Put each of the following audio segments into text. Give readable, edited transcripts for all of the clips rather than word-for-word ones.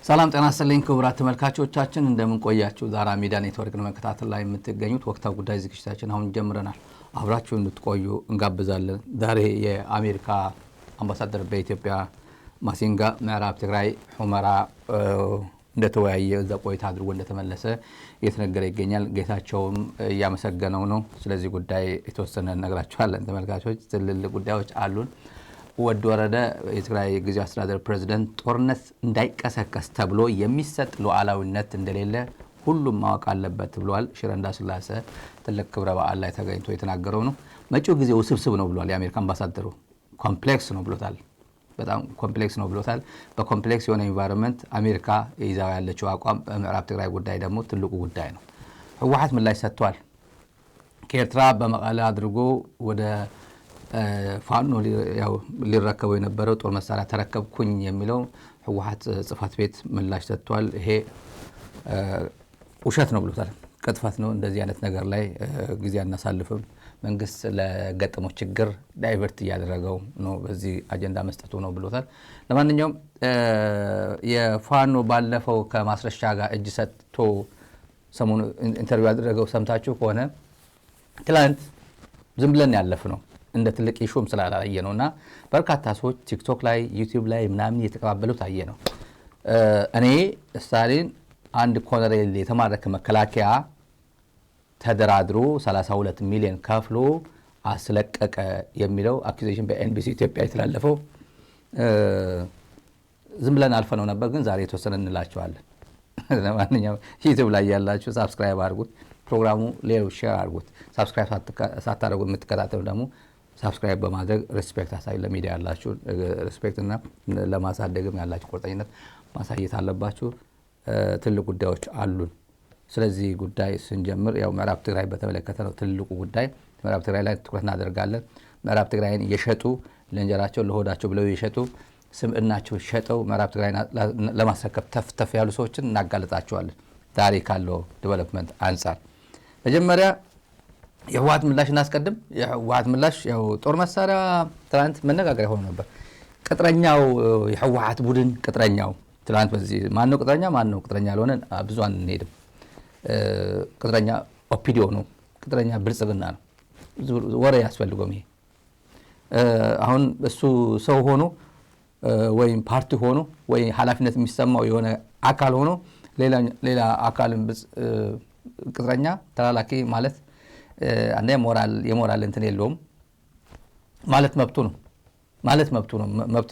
ሰላም ጤና ይስጥልኝ ክቡራት ተመልካቾቻችን እንደምን ቆያችሁ ዛራ ሚዲያ ኔትወርክ ነው መከታተል ላይ የምትገኙት ወቅታዊ ጉዳይ ዝግጅታችን አሁን ጀምረናል አብራችሁ እንድትቆዩ እንጋብዛለን ዛሬ የአሜሪካ አምባሳደር በኢትዮጵያ ማሲንጋ ምዕራብ ትግራይ ሁመራ እንደተወያየ እዛ ቆይታ አድርጎ እንደተመለሰ እየተነገረ ይገኛል ጌታቸውም ያመሰገነው ነው ስለዚህ ጉዳይ የተወሰነ ነግራችኋለን ተመልካቾች ትልልቅ ጉዳዮች አሉን ወድ ወረደ የትግራይ ጊዜያዊ አስተዳደር ፕሬዝዳንት ጦርነት እንዳይቀሰቀስ ተብሎ የሚሰጥ ሉዓላዊነት እንደሌለ ሁሉም ማወቅ አለበት ብለዋል ሽረንዳ ስላሰ ትልቅ ክብረ በዓል ላይ ተገኝቶ የተናገረው ነው መጪው ጊዜ ውስብስብ ነው ብለዋል የአሜሪካ አምባሳደሩ ኮምፕሌክስ ነው ብሎታል በጣም ኮምፕሌክስ ነው ብሎታል በኮምፕሌክስ የሆነ ኢንቫይሮንመንት አሜሪካ ይዛው ያለችው አቋም በምዕራብ ትግራይ ጉዳይ ደግሞ ትልቁ ጉዳይ ነው ህወሓት ምላሽ ሰጥቷል ከኤርትራ በመቀለ አድርጎ ወደ ፋኖ ያው ሊረከበው የነበረው ጦር መሳሪያ ተረከብኩኝ የሚለው ህወሓት ጽፋት ቤት ምላሽ ሰጥቷል ይሄ ውሸት ነው ብሎታል ቅጥፈት ነው እንደዚህ አይነት ነገር ላይ ጊዜ አናሳልፍም መንግስት ለገጠመው ችግር ዳይቨርት ያደረገው ነው በዚህ አጀንዳ መስጠቱ ነው ብሎታል ለማንኛውም የፋኖ ባለፈው ከማስረሻ ጋር እጅ ሰጥቶ ሰሞኑ ኢንተርቪው ያደረገው ሰምታችሁ ከሆነ ትላንት ዝም ብለን ያለፍነው እንደ ትልቅ ኢሹም ስላላየ ነውና በርካታ ሰዎች ቲክቶክ ላይ ዩቲዩብ ላይ ምናምን እየተቀባበሉት አየ ነው እኔ ስታሊን አንድ ኮሎኔል የተማረከ መከላከያ ተደራድሮ 32 ሚሊዮን ከፍሎ አስለቀቀ የሚለው አኩዜሽን በኤንቢሲ ኢትዮጵያ የተላለፈው ዝም ብለን አልፈነው ነበር ግን ዛሬ የተወሰነ እንላቸዋለን ለማንኛውም ዩቲዩብ ላይ ያላችሁ ሰብስክራይብ አድርጉት ፕሮግራሙ ሌሎች ሼር አድርጉት ሰብስክራይብ ሳታደርጉ የምትከታተሉ ደግሞ ሰብስክራይብ በማድረግ ሪስፔክት አሳዩ ለሚዲያ ያላችሁ ሪስፔክት እና ለማሳደግም ያላችሁ ቁርጠኝነት ማሳየት አለባችሁ ትልቁ ጉዳዮች አሉን ስለዚህ ጉዳይ ስንጀምር ያው ምዕራብ ትግራይ በተመለከተ ነው ትልቁ ጉዳይ ምዕራብ ትግራይ ላይ ትኩረት እናደርጋለን ምዕራብ ትግራይን እየሸጡ ለእንጀራቸው ለሆዳቸው ብለው እየሸጡ ስምዕናቸው ሸጠው ምዕራብ ትግራይን ለማስረከብ ተፍተፍ ያሉ ሰዎችን እናጋለጣቸዋለን ዛሬ ካለው ዲቨሎፕመንት አንፃር መጀመሪያ የህወሓት ምላሽ እናስቀድም የህወሓት ምላሽ ያው ጦር መሳሪያ ትላንት መነጋገሪያ ሆኖ ነበር ቅጥረኛው የህወሓት ቡድን ቅጥረኛው ትላንት በዚህ ማነው ቅጥረኛ አልሆነ ብዙ አንሄድም ቅጥረኛ ኦፒዲዮ ነው ቅጥረኛ ብልጽግና ነው ወሬ ያስፈልገው ይሄ አሁን እሱ ሰው ሆኖ ወይም ፓርቲ ሆኖ ወይ ኃላፊነት የሚሰማው የሆነ አካል ሆኖ ሌላ አካልን ቅጥረኛ ተላላኪ ማለት አንዴ የሞራል እንትን የለውም ማለት መብቱ ነው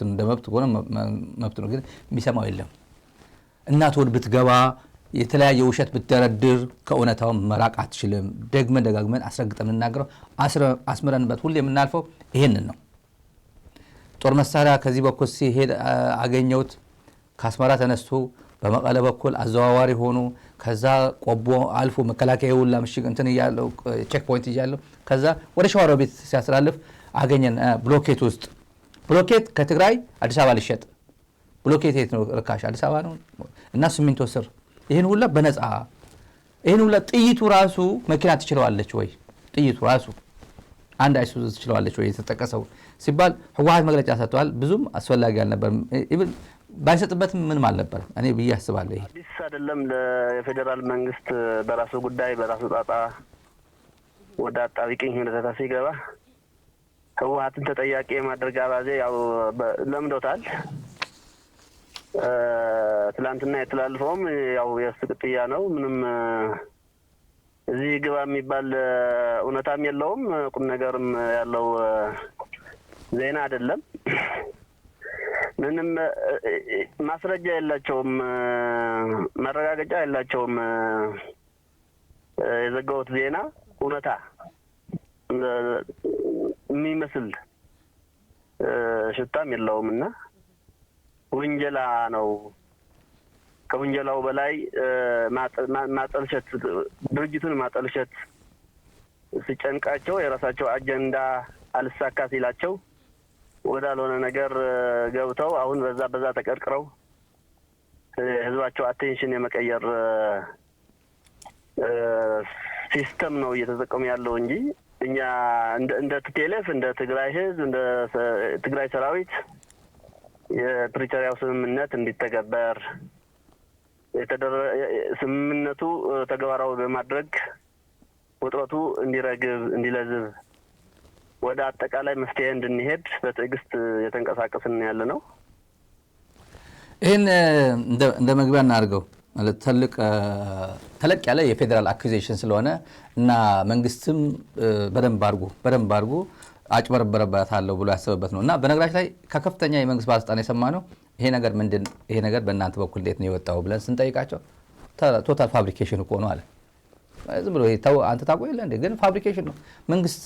እንደመብቱ ሆነ መብቱ ነው ግን የሚሰማው የለም እናት ወድ ብትገባ የተለያየ ውሸት ብትደረድር ከእውነታው መራቅ አትችልም ደጋግመን አስረግጠን እናገረው አስመረንበት ሁሉ የምናልፈው ይሄንን ነው ጦር መሳሪያ ከዚህ በኩል ሲሄድ አገኘውት ካስመራ ተነስቶ በመቀለ በኩል አዘዋዋሪ ሆኖ ከዛ ቆቦ አልፎ መከላከያ ሁላ ምሽግ እንትን ያለው ቼክ ፖይንት ያለው ከዛ ወደ ሸዋሮ ቤት ሲያስተላልፍ አገኘን ብሎኬት ውስጥ ብሎኬት ከትግራይ አዲስ አበባ ሊሸጥ ብሎኬት የት ነው ርካሽ አዲስ አበባ ነው እና ሲሚንቶ ስር ይሄን ሁላ በነፃ ይሄን ሁላ ጥይቱ ራሱ መኪና ትችላለች ወይ ጥይቱ ራሱ አንድ አይሱዙ ትችላለች ወይ የተጠቀሰው ሲባል ህወሓት መግለጫ ሰጥቷል ብዙም አስፈላጊ አልነበረም ባይሰጥበትም ምን ማለት ነበር እኔ ብዬ አስባለሁ ይሄ አዲስ አይደለም ለፌደራል መንግስት በራሱ ጉዳይ በራሱ ጣጣ ወደ አጣብቂኝ ሁኔታ ሲገባ ህወሓትን ተጠያቂ ማድረግ አባዜ ያው ለምዶታል ትላንትና የተላልፈውም ያው የስቅጥያ ነው ምንም እዚህ ግባ የሚባል እውነታም የለውም ቁም ነገርም ያለው ዜና አይደለም ምንም ማስረጃ የላቸውም ማረጋገጫ የላቸውም የዘጋውት ዜና እውነታ የሚመስል ሽታም የለውምና ወንጀላ ነው ከወንጀላው በላይ ማጠልሸት ድርጅቱን ማጠልሸት ሲጨንቃቸው የራሳቸው አጀንዳ አልሳካ ሲላቸው ወዳልሆነ ነገር ገብተው አሁን በዛ ተቀርቅረው ህዝባቸው አቴንሽን የመቀየር ሲስተም ነው እየተጠቀሙ ያለው እንጂ እኛ እንደ ቲፒኤልኤፍ እንደ ትግራይ ህዝብ እንደ ትግራይ ሰራዊት የፕሪቶሪያው ስምምነት እንዲተገበር ስምምነቱ ተግባራዊ በማድረግ ውጥረቱ እንዲረግብ እንዲለዝብ ወደ አጠቃላይ መፍትሄ እንድንሄድ በትዕግስት የተንቀሳቀስን ያለ ነው። ይሄን እንደ መግቢያ እናድርገው ማለት ተለቅ ያለ የፌደራል አኩዜሽን ስለሆነ እና መንግስትም በደንብ አድርጎ አጭበረበረበታለሁ ብሎ ያሰበበት ነው እና በነገራችን ላይ ከከፍተኛ የመንግስት ባለስልጣን የሰማነው ይሄ ነገር በእናንተ በኩል እንዴት ነው የወጣው ብለን ስንጠይቃቸው ቶታል ፋብሪኬሽን እኮ ነው አለ። ዝም ብሎ አንተ ታውቀው የለ እንዴ? ግን ፋብሪኬሽን ነው መንግስት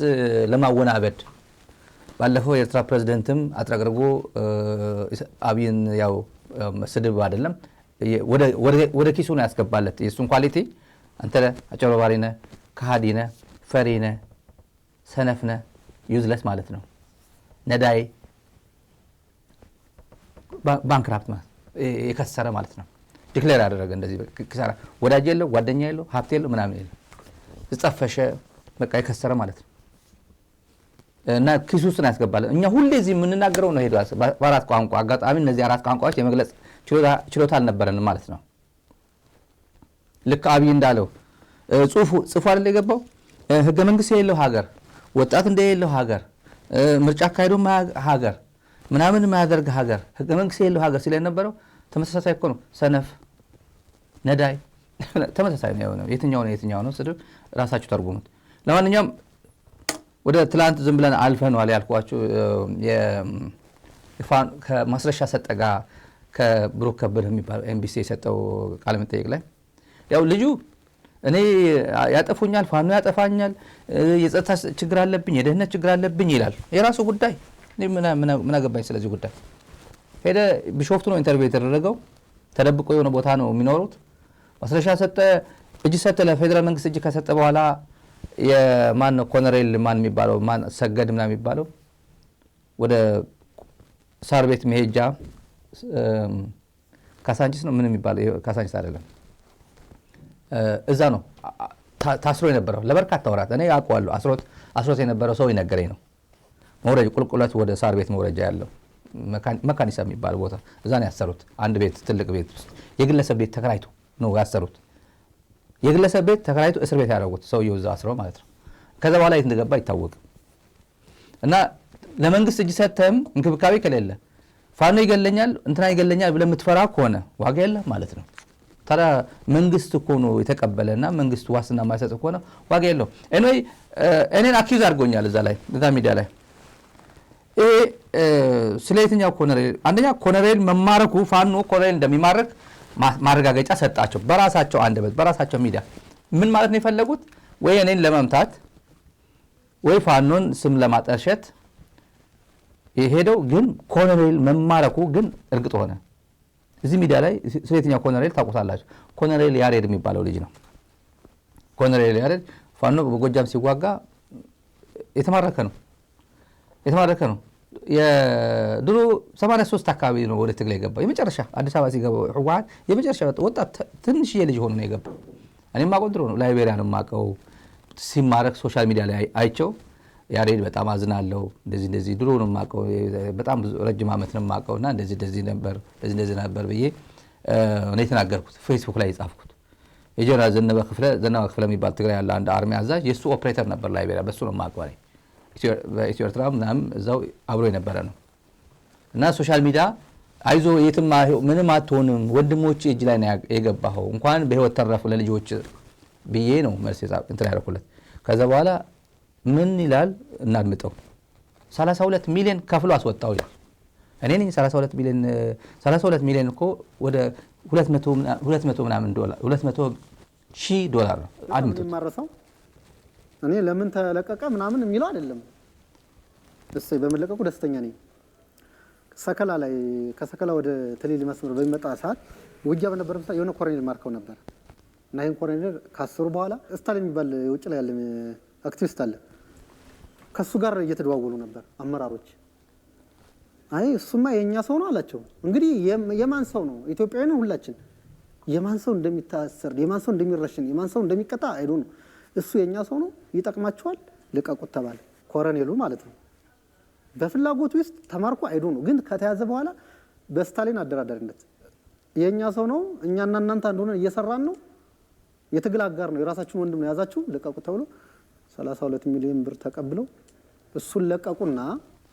ለማወናበድ። ባለፈው የኤርትራ ፕሬዝዳንትም አጥረግርጎ አብይን ያው ስድብ አይደለም ወደ ኪሱ ነው ያስገባለት። የሱን ኳሊቲ አንተ አጭበርባሪ ነህ፣ ከሃዲ ነህ፣ ፈሪ ነህ፣ ሰነፍ ነህ፣ ዩዝለስ ማለት ነው። ነዳይ ባንክራፕት ማለት የከሰረ ማለት ነው። ዲክሌር ያደረገ እንደዚህ ኪሳራ ወዳጅ የለው ጓደኛ የለው ሀብት የለው ምናምን የለው ጽፈሸ በቃ የከሰረ ማለት ነው። እና ኪሱ ውስጥ ነው ያስገባለት። እኛ ሁሌ እዚህ የምንናገረው ነው ሄዷል በአራት ቋንቋ። አጋጣሚ እነዚህ አራት ቋንቋዎች የመግለጽ ችሎታ አልነበረንም ማለት ነው። ልክ አብይ እንዳለው ጽሁፉ አይደል የገባው ህገ መንግስት የሌለው ሀገር፣ ወጣት እንደሌለው ሀገር፣ ምርጫ አካሄዶ ሀገር ምናምን የማያደርግ ሀገር፣ ህገ መንግስት የሌለው ሀገር ሲል የነበረው ተመሳሳይ እኮ ነው። ሰነፍ፣ ነዳይ ተመሳሳይ ነው የሆነው። የትኛው ነው ስድብ ራሳችሁ ተርጉሙት። ለማንኛውም ወደ ትላንት ዝም ብለን አልፈናል ያልኳችሁ ከማስረሻ ሰጠጋ ከብሩክ ከበደ የሚባል ኤምቢሲ የሰጠው ቃለ መጠይቅ ላይ ያው ልጁ እኔ ያጠፉኛል፣ ፋኖ ያጠፋኛል፣ የጸጥታ ችግር አለብኝ፣ የደህንነት ችግር አለብኝ ይላል። የራሱ ጉዳይ ምን አገባኝ ስለዚህ ጉዳይ። ሄደ ቢሾፍቱ ነው ኢንተርቪው የተደረገው። ተደብቆ የሆነ ቦታ ነው የሚኖሩት። ማስረሻ ሰጠ እጅ ሰጠ ለፌደራል መንግስት እጅ ከሰጠ በኋላ የማን ነው ኮሎኔል ማን የሚባለው ማን ሰገድ ምናምን የሚባለው ወደ ሳር ቤት መሄጃ ካሳንቺስ ነው ምን የሚባለው ካሳንቺስ አይደለም እዛ ነው ታስሮ የነበረው ለበርካታ ወራት። እኔ አውቀዋለሁ። አስሮት የነበረው ሰው ይነገረኝ ነው። መውረጃ ቁልቁለት ወደ ሳር ቤት መውረጃ ያለው መካኒሳ የሚባል ቦታ እዛ ነው ያሰሩት። አንድ ቤት ትልቅ ቤት ውስጥ የግለሰብ ቤት ተከራይቶ ነው ያሰሩት። የግለሰብ ቤት ተከራይቶ እስር ቤት ያደረጉት ሰውየው እዛ አስረው ማለት ነው። ከዛ በኋላ የት እንደገባ አይታወቅም። እና ለመንግስት እጅ ሰተም እንክብካቤ ከሌለ ፋኖ ይገለኛል እንትና ይገለኛል ብለህ የምትፈራ ከሆነ ዋጋ የለም ማለት ነው። ታዲያ መንግስት እኮ ነው የተቀበለና መንግስት ዋስትና ማይሰጥ ከሆነ ዋጋ የለው። እኔን አኪዝ አድርጎኛል እዛ ላይ እዛ ሚዲያ ላይ ስለ የትኛው ኮሎኔል አንደኛ ኮሎኔል መማረኩ ፋኖ ኮሎኔል እንደሚማረክ ማረጋገጫ ሰጣቸው በራሳቸው አንደበት በራሳቸው ሚዲያ። ምን ማለት ነው የፈለጉት? ወይ እኔን ለመምታት ወይ ፋኖን ስም ለማጠልሸት የሄደው ግን ኮሎኔል መማረኩ ግን እርግጥ ሆነ። እዚህ ሚዲያ ላይ ስለ የትኛው ኮሎኔል ታውቁታላችሁ? ኮሎኔል ያሬድ የሚባለው ልጅ ነው። ኮሎኔል ያሬድ ፋኖ በጎጃም ሲዋጋ የተማረከ ነው። የድሮ 83 አካባቢ ነው ወደ ትግል የገባው። የመጨረሻ አዲስ አበባ ሲገባው ህወሓት የመጨረሻ ወጣት ትንሽዬ ልጅ ሆኖ ነው የገባው። እኔም ማውቀው ድሮ ነው ላይቤሪያ ነው ማውቀው። ሲማረክ ሶሻል ሚዲያ ላይ አይቸው ያሬድ በጣም አዝናለሁ እንደዚህ ድሮ ነው ማውቀው በጣም ረጅም ዓመት ነው ማውቀውና እንደዚህ ነበር ብዬ እኔ ተናገርኩት። ፌስቡክ ላይ የጻፍኩት የጀነራል ዘነበ ክፍለ የሚባል ትግራይ ያለ አንድ አርሚ አዛዥ የሱ ኦፕሬተር ነበር ላይቤሪያ። በሱ ነው ማውቀው እኔ በኢትዮ ኤርትራ ምናምን እዛው አብሮ የነበረ ነው። እና ሶሻል ሚዲያ አይዞ የትም ምንም አትሆንም ወንድሞች እጅ ላይ ነው የገባኸው እንኳን በህይወት ተረፉ ለልጆች ብዬ ነው መልስ እንትን ያደረኩለት። ከዛ በኋላ ምን ይላል እናድምጠው። 32 ሚሊዮን ከፍሎ አስወጣው ይላል። እኔ ነኝ 32 ሚሊዮን እኮ ወደ 200 ምናምን ዶላር 200,000 ዶላር ነው። አድምጠው። እኔ ለምን ተለቀቀ ምናምን የሚለው አይደለም። እሰይ በመለቀቁ ደስተኛ ነኝ። ሰከላ ላይ ከሰከላ ወደ ተሊል መስመር በሚመጣ ሰዓት ውጊያ በነበረ ሰዓት የሆነ ኮሎኔል ማርከው ነበር እና ይሄን ኮሎኔል ካሰሩ በኋላ ስታሊን የሚባል ውጭ ላይ ያለ አክቲቪስት አለ። ከሱ ጋር እየተደዋወሉ ነበር አመራሮች። አይ እሱማ የኛ ሰው ነው አላቸው። እንግዲህ የማን ሰው ነው? ኢትዮጵያዊ ነው ሁላችን። የማን ሰው እንደሚታሰር የማን ሰው እንደሚረሽን የማን ሰው እንደሚቀጣ አይዶ ነው። እሱ የኛ ሰው ነው ይጠቅማቸዋል ልቀቁት ተባለ። ኮሎኔሉ ማለት ነው በፍላጎቱ ውስጥ ተማርኮ አይዶ ነው። ግን ከተያዘ በኋላ በስታሊን አደራዳሪነት የኛ ሰው ነው እኛና እናንተ አንድ ሆነን እየሰራን ነው የትግል አጋር ነው የራሳችን ወንድም ነው ያዛችሁ ለቀቁ ተብሎ 32 ሚሊዮን ብር ተቀብለው እሱን ለቀቁና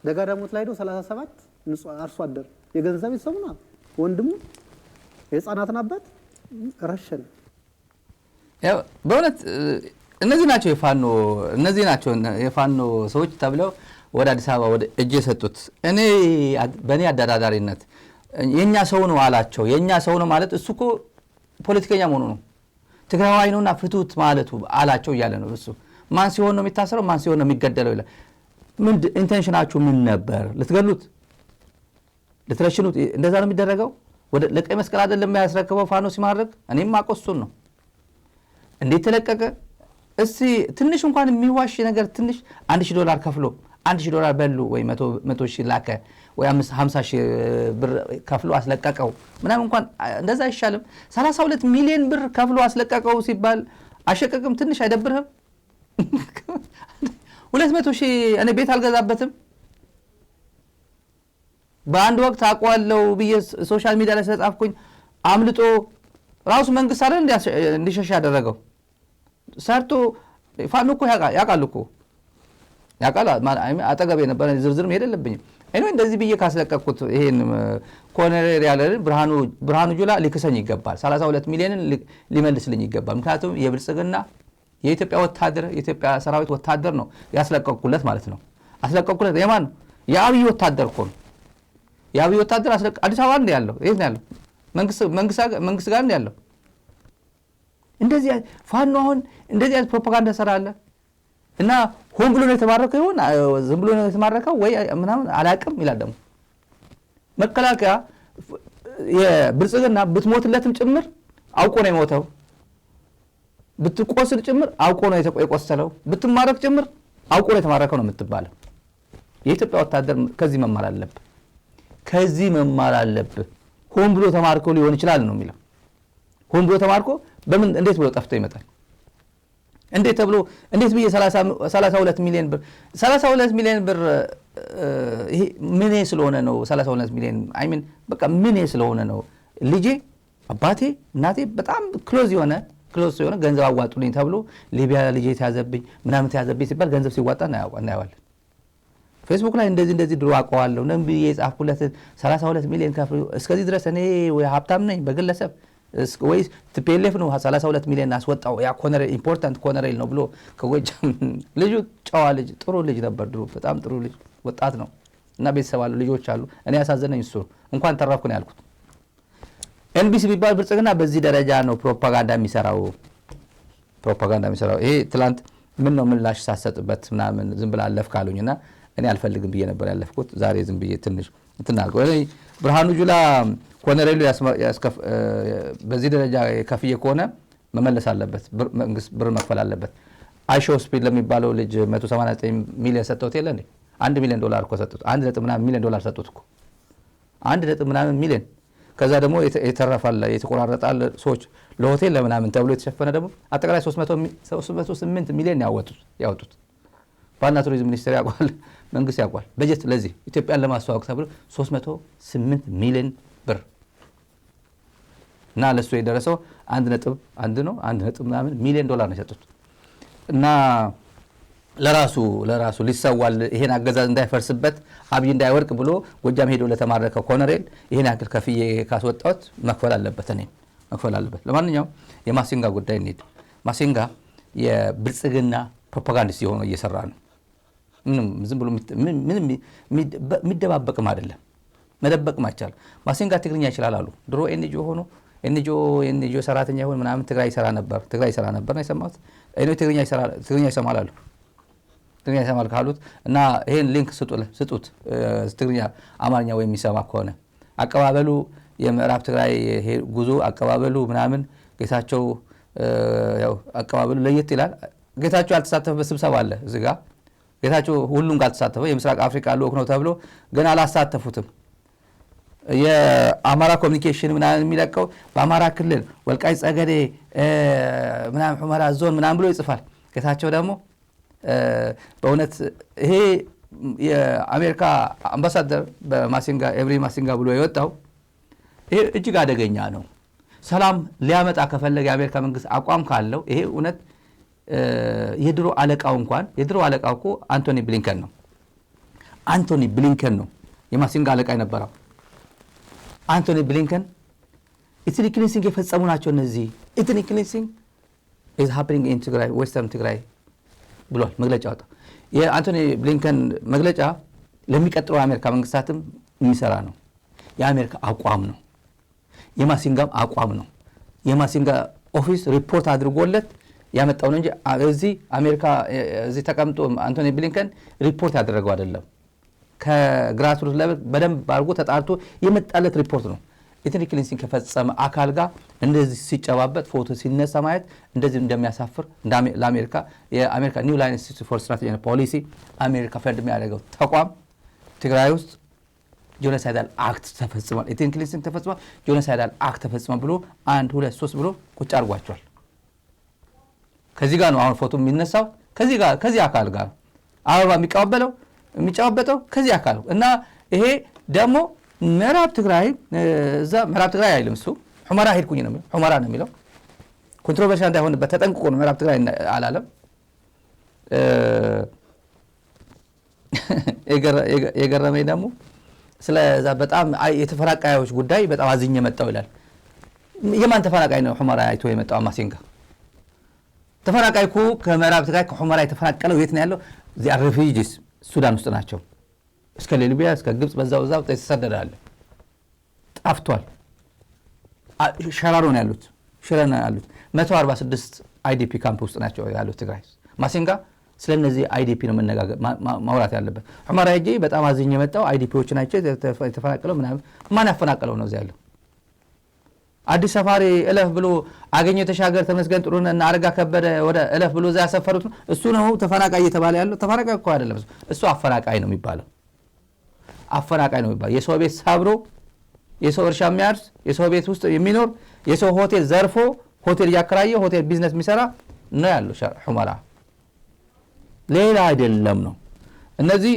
ደጋዳሞት ላይ ሄደው 37 ንጹህ አርሶ አደር የገንዘብ ይሰሙና ወንድሙ የህፃናትን አባት ረሸን ያው በእውነት እነዚህ ናቸው የፋኖ ሰዎች ተብለው ወደ አዲስ አበባ ወደ እጅ የሰጡት እኔ በእኔ አደራዳሪነት የኛ ሰው ነው አላቸው የኛ ሰው ነው ማለት እሱ እኮ ፖለቲከኛ መሆኑ ነው ትግራዋይ ነውና ፍቱት ማለቱ አላቸው እያለ ነው እሱ ማን ሲሆን ነው የሚታሰረው ማን ሲሆን ነው የሚገደለው ይላል ምን ኢንቴንሽናችሁ ምን ነበር ልትገሉት ልትረሽኑት እንደዛ ነው የሚደረገው ወደ ለቀይ መስቀል አይደለም ያስረከበው ፋኖ ሲማረክ እኔም ማቆሱን ነው እንዴት ተለቀቀ እስቲ ትንሽ እንኳን የሚዋሽ ነገር ትንሽ $1000 ከፍሎ $1000 በሉ ወይ 100,000 ላከ ወይ 50,000 ብር ከፍሎ አስለቀቀው ምናምን እንኳን እንደዛ አይሻልም 32 ሚሊዮን ብር ከፍሎ አስለቀቀው ሲባል አሸቀቅም ትንሽ አይደብርህም 200,000 እኔ ቤት አልገዛበትም በአንድ ወቅት አቋለው ብዬ ሶሻል ሚዲያ ላይ ስለጻፍኩኝ አምልጦ ራሱ መንግስት አይደል እንዲሸሽ ያደረገው ሰርቶ ፋኖ እኮ ያውቃል እኮ ያውቃል አጠገቤ ነበር ዝርዝርም ሄደልብኝ እኔ እንደዚህ ብዬ ካስለቀቅኩት ይሄን ኮነሬር ያለ ብርሃኑ ጁላ ሊክሰኝ ይገባል 32 ሚሊዮንን ሊመልስልኝ ይገባል ምክንያቱም የብልጽግና የኢትዮጵያ ወታደር የኢትዮጵያ ሰራዊት ወታደር ነው ያስለቀቅኩለት ማለት ነው አስለቀቅኩለት የማን የአብይ ወታደር እኮ ነው የአብይ ወታደር አዲስ አበባ እንደ ያለው የት ነው ያለው መንግስት ጋር እንደ ያለው እንደዚህ ፋኖ አሁን እንደዚህ አይነት ፕሮፓጋንዳ ሰራለ እና ሆን ብሎ ነው የተማረከው ይሆን ዝም ብሎ ነው የተማረከው ወይ ምናምን አላቅም ይላል ደግሞ መከላከያ የብልጽግና ብትሞትለትም ጭምር አውቆ ነው የሞተው ብትቆስል ጭምር አውቆ ነው የቆሰለው ብትማረክ ጭምር አውቆ ነው የተማረከው ነው የምትባለው የኢትዮጵያ ወታደር ከዚህ መማር አለበት ሆን ብሎ ተማርኮ ሊሆን ይችላል ነው የሚለው ሆን ብሎ ተማርኮ በምን እንዴት ብሎ ጠፍቶ ይመጣል እንዴት ተብሎ እንዴት ብዬ 32 ሚሊዮን ብር ይሄ ምን ስለሆነ ነው 32 ሚሊዮን አይ ሚን በቃ ምን ስለሆነ ነው ልጄ አባቴ እናቴ በጣም ክሎዝ የሆነ ገንዘብ አዋጡልኝ ተብሎ ሊቢያ ልጄ ተያዘብኝ ምናምን ተያዘብኝ ሲባል ገንዘብ ሲዋጣ እናያዋለን ፌስቡክ ላይ እንደዚህ ድሮ አቋዋለሁ ነብይ የጻፍኩለት 32 ሚሊዮን ከፍሎ እስከዚህ ድረስ እኔ ወይ ሀብታም ነኝ በግለሰብ ወይስ TPLF ነው 32 ሚሊዮን አስወጣው ያ ኮነሬል ኢምፖርታንት ኮነሬል ነው ብሎ ከጎጃም ልጁ ጨዋ ልጅ ጥሩ ልጅ ነበር ድሮ በጣም ጥሩ ልጅ ወጣት ነው እና ቤተሰብ አሉ ልጆች አሉ እኔ ያሳዘነኝ እሱ እንኳን ተረፍኩ ነው ያልኩት NBC ቢባል ብልጽግና በዚህ ደረጃ ነው ፕሮፓጋንዳ የሚሰራው ይሄ ትላንት ምን ነው ምላሽ ሳሰጥበት ምናምን ዝም ብላ አለፍ ካሉኝና እኔ አልፈልግም ብዬ ነበር ያለፍኩት ዛሬ ዝም ብዬ ትንሽ እንትናልኩ ብርሃኑ ጁላ ኮነሬሉ በዚህ ደረጃ ከፍዬ ከሆነ መመለስ አለበት መንግስት ብር መክፈል አለበት አይሾ ስፒድ ለሚባለው ልጅ 189 ሚሊዮን ሰጥቶት የለ እንዴ $1 ሚሊዮን እኮ ሰጥቶት 1.9 ሚሊዮን ሰጥቶት እኮ 1.9 ሚሊዮን ከዛ ደግሞ የተረፋለ የተቆራረጣል ሰዎች ለሆቴል ለምናምን ተብሎ የተሸፈነ ደግሞ አጠቃላይ 308 ሚሊዮን ያወጡት ባና ቱሪዝም ሚኒስቴር ያቋል መንግስት ያቋል በጀት ለዚህ ኢትዮጵያን ለማስተዋወቅ ተብሎ 308 ሚሊዮን ብር እና ለሱ የደረሰው 1.1 ነው 1.9 ሚሊዮን ዶላር ነው የሰጡት እና ለራሱ ሊሰዋል ይሄን አገዛዝ እንዳይፈርስበት አብይ እንዳይወርቅ ብሎ ጎጃም ሄዶ ለተማረከው ኮነሬል ይሄን ያክል ከፍዬ ካስወጣት መክፈል አለበት ለማንኛውም የማሲንጋ ጉዳይ እንሂድ ማሲንጋ የብልጽግና ፕሮፓጋንዲስት የሆነ እየሰራ ነው ምንም ዝም ብሎ ምንም የሚደባበቅም አይደለም መደበቅም አይቻልም ማሲንጋ ትግርኛ ይችላል አሉ ድሮ ኤንጂኦ ሰራተኛ ይሆን ምናምን ትግራይ ይሰራ ነበር ነው የሰማሁት እኔ ትግርኛ ይሰማል አሉ ትግርኛ ይሰማል ካሉት እና ይሄን ሊንክ ስጡት ትግርኛ አማርኛ ወይ የሚሰማ ከሆነ አቀባበሉ የምዕራብ ትግራይ ጉዞ አቀባበሉ ምናምን ጌታቸው ያው አቀባበሉ ለየት ይላል ጌታቸው ያልተሳተፈበት ስብሰባ አለ እዚህ ጋር ጌታቸው ሁሉም ጋር ተሳተፈ የምስራቅ አፍሪካ ልኡክ ነው ተብሎ ገና አላሳተፉትም የአማራ ኮሚኒኬሽን ምናምን የሚለቀው በአማራ ክልል ወልቃይት ጸገዴ ምናምን ሁመራ ዞን ምናምን ብሎ ይጽፋል ጌታቸው ደግሞ በእውነት ይሄ የአሜሪካ አምባሳደር በማሲንጋ ኤቭሪ ማሲንጋ ብሎ የወጣው ይሄ እጅግ አደገኛ ነው። ሰላም ሊያመጣ ከፈለገ የአሜሪካ መንግስት አቋም ካለው ይሄ እውነት የድሮ አለቃው እኮ አንቶኒ ብሊንከን ነው የማሲንጋ አለቃ የነበረው አንቶኒ ብሊንከን ኢትኒክ ክሊንሲንግ የፈጸሙ ናቸው እነዚህ ኢትኒክ ክሊንሲንግ is happening in ትግራይ ዌስተርን ትግራይ ብሏል መግለጫ ወጣ የአንቶኒ ብሊንከን መግለጫ ለሚቀጥለው የአሜሪካ መንግስታትም የሚሰራ ነው የአሜሪካ አቋም ነው የማሲንጋም አቋም ነው የማሲንጋ ኦፊስ ሪፖርት አድርጎለት ያመጣው ነው እንጂ እዚህ አሜሪካ እዚህ ተቀምጦ አንቶኒ ብሊንከን ሪፖርት ያደረገው አይደለም ከግራስሩት ሌቨል በደንብ አድርጎ ተጣርቶ የመጣለት ሪፖርት ነው ኢትኒክ ክሊንሲንግ ከፈጸመ አካል ጋር እንደዚህ ሲጨባበጥ ፎቶ ሲነሳ ማየት እንደዚህ እንደሚያሳፍር ለአሜሪካ የአሜሪካ ኒው ላይን ኢንስቲትዩት ፎር ስትራቴጂ ኤንድ ፖሊሲ አሜሪካ ፈንድ የሚያደርገው ተቋም ትግራይ ውስጥ ጆኖሳይዳል አክት ተፈጽሟል ኢትኒክ ክሊንሲንግ ተፈጽሟል ጆኖሳይዳል አክት ተፈጽሟል ብሎ 1 2 3 ብሎ ቁጭ አድርጓቸዋል ከዚህ ጋር ነው አሁን ፎቶ የሚነሳው ከዚህ አካል ጋር አበባ የሚቀበለው ከዚህ አካል እና ይሄ ደግሞ ምዕራብ ትግራይ አይልም እሱ ሑመራ ሄድኩኝ ነው የሚለው ሑመራ ነው የሚለው ኮንትሮቨርሻል እንዳይሆንበት ተጠንቅቆ ነው ምዕራብ ትግራይ አላለም የገረመኝ ደግሞ ስለዛ በጣም የተፈናቃዮች ጉዳይ በጣም አዝኜ መጣው ይላል የማን ተፈናቃይ ነው ሑመራ አይቶ የመጣው ማሲንጋ ተፈናቃይ እኮ ከምዕራብ ትግራይ ከሑመራ የተፈናቀለው የት ነው ያለው ዚ ሪፊጂስ ሱዳን ውስጥ ናቸው እስከ ሊቢያ እስከ ግብጽ በዛው ተሰደዳለ ጣፍቷል ሸራሮ ነው ያሉት 146 አይዲፒ ካምፕ ውስጥ ናቸው ያሉት ትግራይ ማሲንጋ ስለነዚህ አይዲፒ ነው ማውራት ያለበት ሑመራ ሄጄ በጣም አዝኜ የመጣው አይዲፒዎች ናቸው የተፈናቀለው ማን ያፈናቀለው ነው ያለው አዲስ ሰፋሪ እለፍ ብሎ አገኘው ተሻገር ተመስገን ጥሩና እና አረጋ ከበደ ወደ እለፍ ብሎ እዛ ያሰፈሩት እሱ ነው ተፈናቃይ እየተባለ ያለው ተፈናቃይ እኮ አይደለም እሱ አፈናቃይ ነው የሚባለው የሰው ቤት ሰብሮ የሰው እርሻ የሚያርስ የሰው ቤት ውስጥ የሚኖር የሰው ሆቴል ዘርፎ ሆቴል ያከራየ ሆቴል ቢዝነስ የሚሰራ ነው ያለው ሑመራ ሌላ አይደለም ነው እነዚህ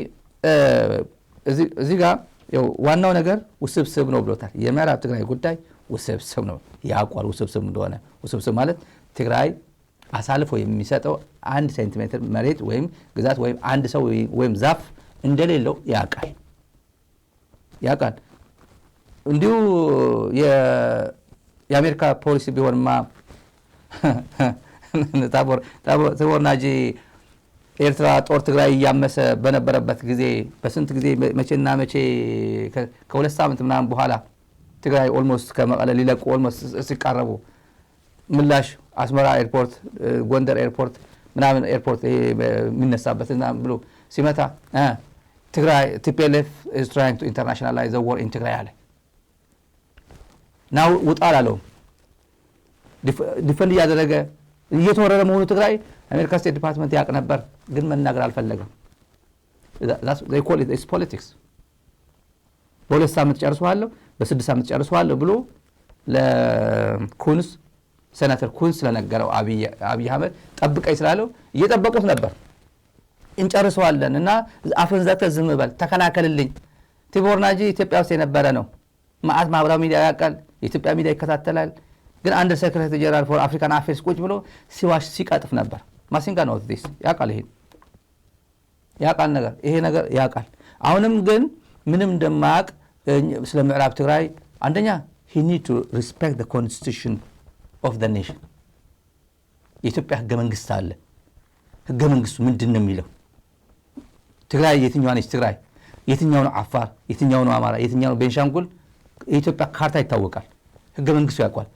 እዚህ ጋር ዋናው ነገር ውስብስብ ነው ብሎታል የምዕራብ ትግራይ ጉዳይ ውስብስብ ነው ያቋል ውስብስብ እንደሆነ ውስብስብ ማለት ትግራይ አሳልፎ የሚሰጠው 1 ሴንቲሜትር መሬት ወይም ግዛት ወይም አንድ ሰው ወይም ዛፍ እንደሌለው ያቃል እንዲሁ የአሜሪካ ፖሊሲ ቢሆንማ ታቦርናጂ ኤርትራ ጦር ትግራይ ያመሰ በነበረበት ጊዜ በስንት ጊዜ መቼና መቼ ከሁለት ሳምንት ምናምን በኋላ ትግራይ ኦልሞስት ከመቀለ ሊለቁ ኦልሞስት ሲቃረቡ ምላሽ አስመራ ኤርፖርት ጎንደር ኤርፖርት ምናምን ኤርፖርት የሚነሳበትና ብሎ ሲመታ ትግራይ TPLF is trying to internationalize the war in ትግራይ አለ ናው ውጣል አለው ዲፈንድ ያደረገ እየተወረረ መሆኑ ትግራይ አሜሪካ ስቴት ዲፓርትመንት ያቅ ነበር ግን መናገር አልፈለገም they call it politics በሁለት ሳምንት ጨርሰዋለሁ በ6 ሳምንት ጨርሰዋለሁ ብሎ ለኩንስ ሴናተር ኩንስ ስለነገረው አብይ አህመድ ጠብቀኝ ስላለው እየጠበቁት ነበር እንጨርሰዋለን እና አፍን ዘግተህ ዝም በል ተከላከልልኝ ቲቦርናጂ ኢትዮጵያ ውስጥ የነበረ ነው ማአት ማህበራዊ ሚዲያ ያቃል የኢትዮጵያ ሚዲያ ይከታተላል ግን አንድ ሴክሬታሪ ጀነራል ፎር አፍሪካን አፌርስ ቁጭ ብሎ ሲዋሽ ሲቀጥፍ ነበር ማሲንጋ ነው this ያቃል ይሄ ነገር ያቃል አሁንም ግን ምንም እንደማያቅ ስለ ምዕራብ ትግራይ አንደኛ he need to respect the constitution of the nation የኢትዮጵያ ህገ መንግስት አለ ህገ መንግስቱ ምንድነው የሚለው ትግራይ የትኛው ነች ትግራይ የትኛው ነው አፋር የትኛው ነው አማራ የትኛው ነው ቤንሻንጉል የኢትዮጵያ ካርታ ይታወቃል ህገ መንግስቱ ያቋል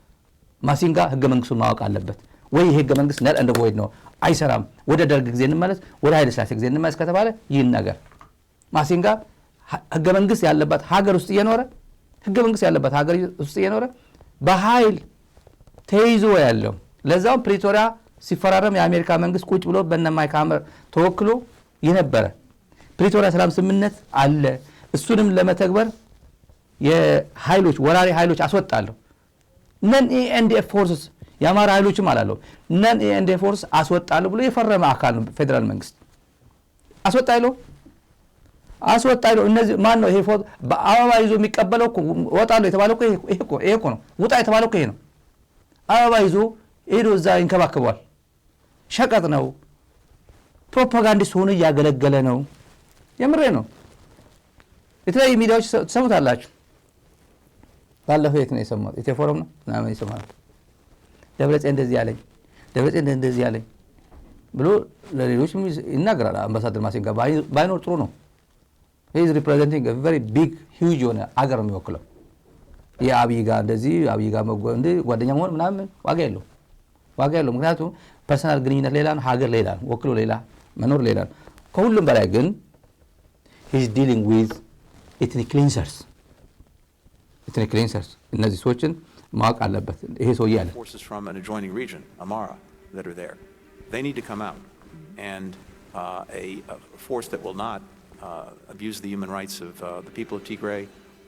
ማሲንጋ ህገ መንግስቱን ማወቅ አለበት ወይ ህገ መንግስት ነር እንደ void ነው አይሰራም ወደ ደርግ ጊዜ እንመለስ ወደ ኃይለ ሥላሴ ጊዜ እንመለስ ከተባለ ይህን ነገር ማሲንጋ ህገ መንግስት ያለበት ሀገር ውስጥ እየኖረ በኃይል ተይዞ ያለው ለዛው ፕሪቶሪያ ሲፈራረም የአሜሪካ መንግስት ቁጭ ብሎ በነማይክ ሐመር ተወክሎ የነበረ ፕሪቶሪያ ሰላም ስምምነት አለ እሱንም ለመተግበር የኃይሎች ወራሪ ኃይሎች አስወጣለሁ ነን ኤንዲኤፍ ፎርስስ የአማራ ኃይሎችም አላለው ነን ኤንዲኤፍ ፎርስ አስወጣለሁ ብሎ የፈረመ አካል ነው ፌደራል መንግስት አስወጣይሎ አስወጣኝ ነው። እነዚህ ማን ነው ይሄ ፎቶ በአበባ ይዞ የሚቀበለው እኮ ወጣለሁ የተባለው እኮ ይሄ እኮ ነው። ውጣ የተባለው እኮ ይሄ ነው። አበባ ይዞ ሄዶ እዛ ይንከባከቧል። ሸቀጥ ነው። ፕሮፓጋንዲስት ሆኖ እያገለገለ ነው። የምሬ ነው። የተለያዩ ሚዲያዎች ትሰሙታላችሁ። ባለፈው የት ነው የሰማሁት? ኢትዮ ፎረም ነው ምናምን የሰማሁት። ደብረጽዮን እንደዚህ ያለኝ ደብረጽዮን እንደዚህ ያለኝ ብሎ ለሌሎች ይናገራል። አምባሳደር ማሲንጋ ባይኖር ጥሩ ነው። he is representing a very big huge የሆነ አገር ነው የሚወክለው። የአብይ ጋር እንደዚህ አብይ ጋር ጓደኛ መሆን ምናምን ዋጋ የለው። ምክንያቱም ፐርሰናል ግንኙነት ሌላ ነው፣ ሀገር ሌላ ነው፣ ወክሎ ሌላ መኖር ሌላ ነው። ከሁሉም በላይ ግን he is dealing with ethnic cleansers እነዚህ ሰዎችን ማወቅ አለበት። ይሄ ሰውዬ አለ forces from an adjoining region, Amara, that are there. They need to come out, and a force that will not abuse the human rights of the people of Tigray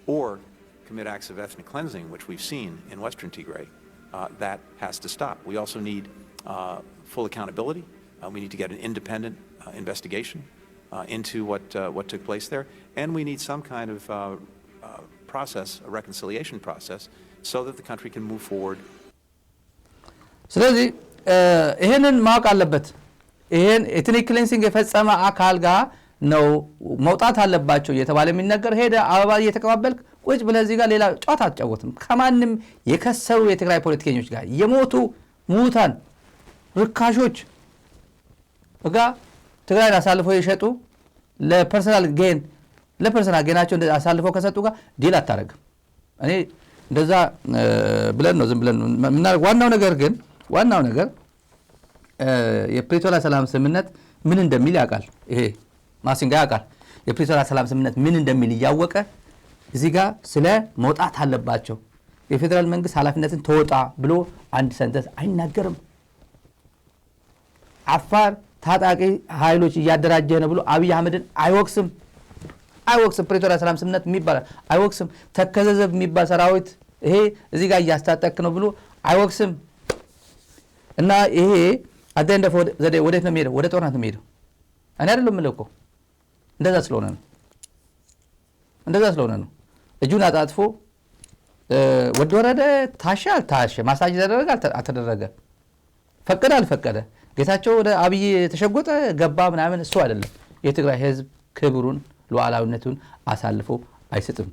or commit acts of ethnic cleansing, which we've seen in Western Tigray, that has to stop. We also need full accountability. We need to get an independent investigation into what took place there, and we need some kind of process, a reconciliation process, so that the country can move forward. ስለዚህ ይሄንን ማወቅ አለበት። ይሄን ኤትኒክ ክሊንሲንግ የፈጸመ አካል ጋር ነው መውጣት አለባቸው እየተባለ የሚነገር ሄደ አበባ እየተቀባበልክ ቁጭ ብለህ እዚህ ጋር ሌላ ጨዋታ አትጫወትም። ከማንም የከሰሩ የትግራይ ፖለቲከኞች ጋር የሞቱ ሙታን ርካሾች ጋር ትግራይን አሳልፈው የሸጡ ለፐርሰናል ጌናቸው አሳልፈው ከሰጡ ጋር ዲል አታረግም። እኔ እንደዛ ብለን ነው ዝም ብለን ምናደርግ። ዋናው ነገር የፕሪቶሪያ ሰላም ስምምነት ምን እንደሚል ያውቃል። ይሄ ማሲንጋ ያውቃል። የፕሪቶሪያ ሰላም ስምምነት ምን እንደሚል እያወቀ እዚህ ጋር ስለ መውጣት አለባቸው የፌዴራል መንግስት ኃላፊነትን ተወጣ ብሎ አንድ ሰንተስ አይናገርም። አፋር ታጣቂ ኃይሎች እያደራጀ ነው ብሎ አብይ አህመድን አይወቅስም። ፕሪቶሪያ ሰላም ስምምነት የሚባል አይወቅስም። ተከዘዘብ የሚባል ሰራዊት ይሄ እዚህ ጋር እያስታጠቅ ነው ብሎ አይወቅስም። እና ይሄ አደንደ ዘዴ ወዴት ነው የሚሄደው? ወደ ጦርነት ነው የሚሄደው። እኔ አይደለም የምለው እኮ እንደዛ ስለሆነ ነው። እጁን አጣጥፎ ወደ ወረደ ታሸ አልታሸ፣ ማሳጅ ተደረገ አልተደረገ፣ ፈቀደ አልፈቀደ፣ ጌታቸው ወደ አብይ ተሸጎጠ ገባ ምናምን እሱ አይደለም። የትግራይ ህዝብ ክብሩን ሉዓላዊነቱን አሳልፎ አይሰጥም።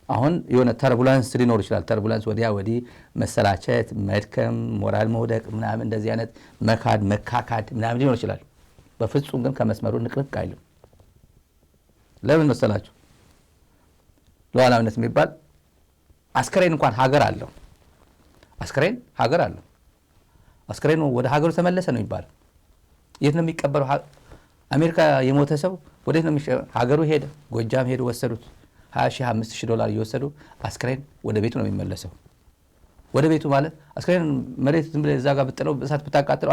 አሁን የሆነ ተርቡላንስ ሊኖር ይችላል። ተርቡላንስ ወዲያ ወዲህ መሰላቸት፣ መድከም፣ ሞራል መውደቅ ምናምን እንደዚህ አይነት መካካድ ምናምን ሊኖር ይችላል። በፍጹም ግን ከመስመሩ ንቅንቅ አይልም። ለምን መሰላችሁ? ሉዓላዊነት የሚባል አስከሬን እንኳን ሀገር አለው። አስከሬኑ ወደ ሀገሩ ተመለሰ ነው የሚባለው። የት ነው የሚቀበረው? አሜሪካ የሞተ ሰው ወዴት ነው ሀገሩ ሄደ። ጎጃም ሄዱ ወሰዱት። 25,000 ዶላር እየወሰዱ አስከሬን ወደ ቤቱ ነው የሚመለሰው። ወደ ቤቱ ማለት አስከሬን መሬት ዝም ብለህ እዛ ጋር ብጥለው እሳት ብታቃጥለው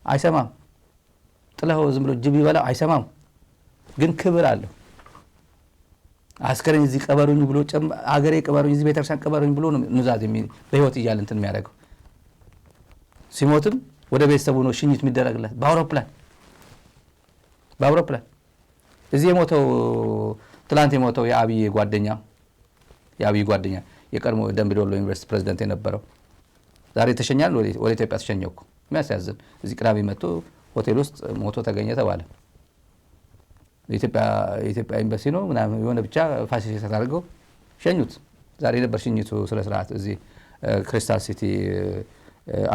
አይሰማም። ጥለው ዝም ብሎ ጅብ ይበላው አይሰማም። ግን ክብር አለው። አስከሬን እዚህ ቀበሩኝ ብሎ አገሬ ቀበሩኝ እዚህ ቤተክርስቲያን ቀበሩኝ ብሎ ነው ኑዛዜ በህይወት እያለ እንትን የሚያደርገው። ሲሞትም ወደ ቤተሰቡ ነው ሽኝት የሚደረግለት በአውሮፕላን። እዚህ የሞተው ትላንት የሞተው የአብይ ጓደኛ የቀድሞ ደምቢዶሎ ዩኒቨርሲቲ ፕሬዝዳንት የነበረው ዛሬ ተሸኛል። ወደ ኢትዮጵያ ተሸኘው እኮ የሚያሳዝን። እዚህ ቅዳሜ መጥቶ ሆቴል ውስጥ ሞቶ ተገኘ ተባለ። የኢትዮጵያ ኤምባሲ ነው ምናምን የሆነ ብቻ ፋሲሊቴት አድርገው ሸኙት። ዛሬ ነበር ሽኝቱ ስለ ስርዓት እዚህ ክሪስታል ሲቲ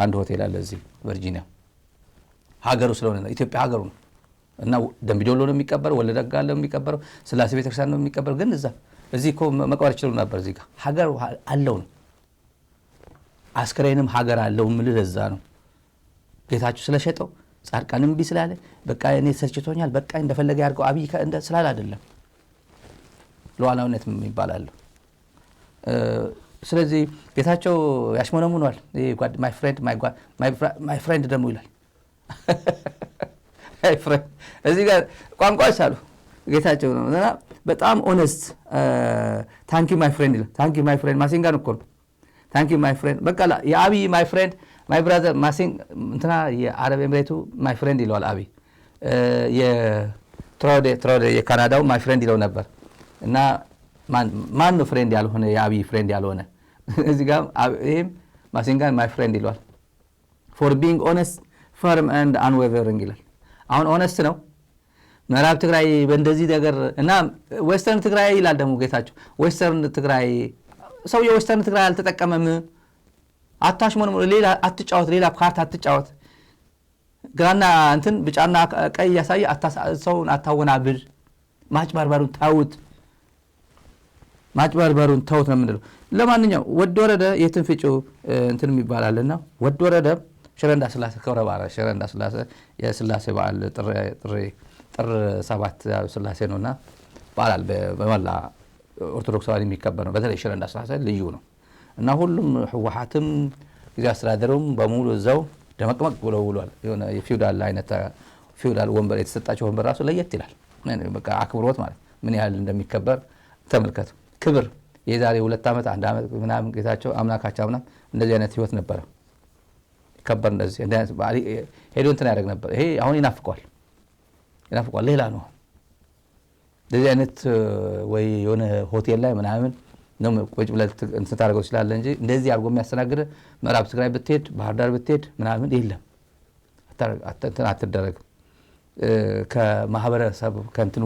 አንድ ሆቴል አለ እዚህ ቨርጂኒያ። ሀገሩ ስለሆነ ነው፣ ኢትዮጵያ ሀገሩ ነው። እና ደምቢዶሎ ነው የሚቀበረው፣ ወለደጋ ነው የሚቀበረው፣ ስላሴ ቤተክርስቲያን ነው የሚቀበረው። ግን እዚህ እኮ መቅበር ይችላል ነበር። እዚህ ጋር ሀገር አለው ነው። አስከሬንም ሀገር አለው ምልህ ለዛ ነው። ጌታችሁ ስለሸጠው ጻድቃንም ቢ ስላለ በቃ እኔ ሰልችቶኛል በቃ እንደፈለገ ያርገው አብይ ስላለ አይደለም። ሉዓላዊነት ይባላል። ስለዚህ ጌታቸው ያሽሞነሙኗል። ማይ ፍሬንድ ደግሞ ይላል። እዚህ ጋር ቋንቋዎች አሉ። ጌታቸው ነው እና በጣም ኦነስት ታንኪ ማይ ፍሬንድ ይላል። ታንኪ ማይ ፍሬንድ ማሲንጋን እኮ ነው። ታንኪ ማይ ፍሬንድ በቃ የአብይ ማይ ፍሬንድ ማይ ብራዘር ማሲንግ እንትና የአረብ ኤምሬቱ ማይ ፍሬንድ ይለዋል አብይ። ትራውዴ የካናዳው ማይ ፍሬንድ ይለው ነበር እና ማን ነው ፍሬንድ ያልሆነ የአብይ ፍሬንድ ያልሆነ እዚህ ጋር ይሄም ማሲንጋን ማይ ፍሬንድ ይሏል for being honest firm and unwavering ይላል አሁን ኦነስት ነው ምዕራብ ትግራይ በእንደዚህ ነገር እና ዌስተርን ትግራይ ይላል ደግሞ ጌታቸው ዌስተርን ትግራይ ሰው የዌስተርን ትግራይ አልተጠቀመም አታሽሞን ሌላ አትጫወት ሌላ ካርታ አትጫወት ግራና እንትን ብጫና ቀይ ያሳይ ሰውን አታወናብር ማጭበርበሩን ተውት ነው የምንለው ለማንኛው ወድ ወረደ የትንፍጩ እንትን ይባላልና ወድ ወረደ ሽረንዳ ስላሴ ክብረ በዓል ሽረንዳ ስላሴ የስላሴ በዓል ጥር 7 ስላሴ ነውና በዓል በመላ ኦርቶዶክሳውያን የሚከበር ነው በተለይ ሽረንዳ ስላሴ ልዩ ነው እና ሁሉም ህወሓትም ጊዜ አስተዳደሩም በሙሉ እዛው ደመቅመቅ ብለው ውሏል የሆነ የፊውዳል አይነት ፊውዳል ወንበር የተሰጣቸው ወንበር ራሱ ለየት ይላል በቃ አክብሮት ማለት ምን ያህል እንደሚከበር ተመልከቱ ክብር የዛሬ 2 ዓመት 1 ዓመት ምናምን ጌታቸው አምላካቸው ምናምን እንደዚህ አይነት ህይወት ነበር ይከበር እንደዚህ ሄዶ እንትን ያደርግ ነበር ይሄ አሁን ይናፍቀዋል ሌላ ነው እንደዚህ አይነት ወይ የሆነ ሆቴል ላይ ምናምን ነው ቁጭ ብለህ እንትን ታደርገው ይችላል እንጂ እንደዚህ አድርጎ የሚያስተናግድ ምዕራብ ትግራይ ብትሄድ ባህር ዳር ብትሄድ ምናምን የለም አትደረግ ከማህበረሰብ ከእንትኑ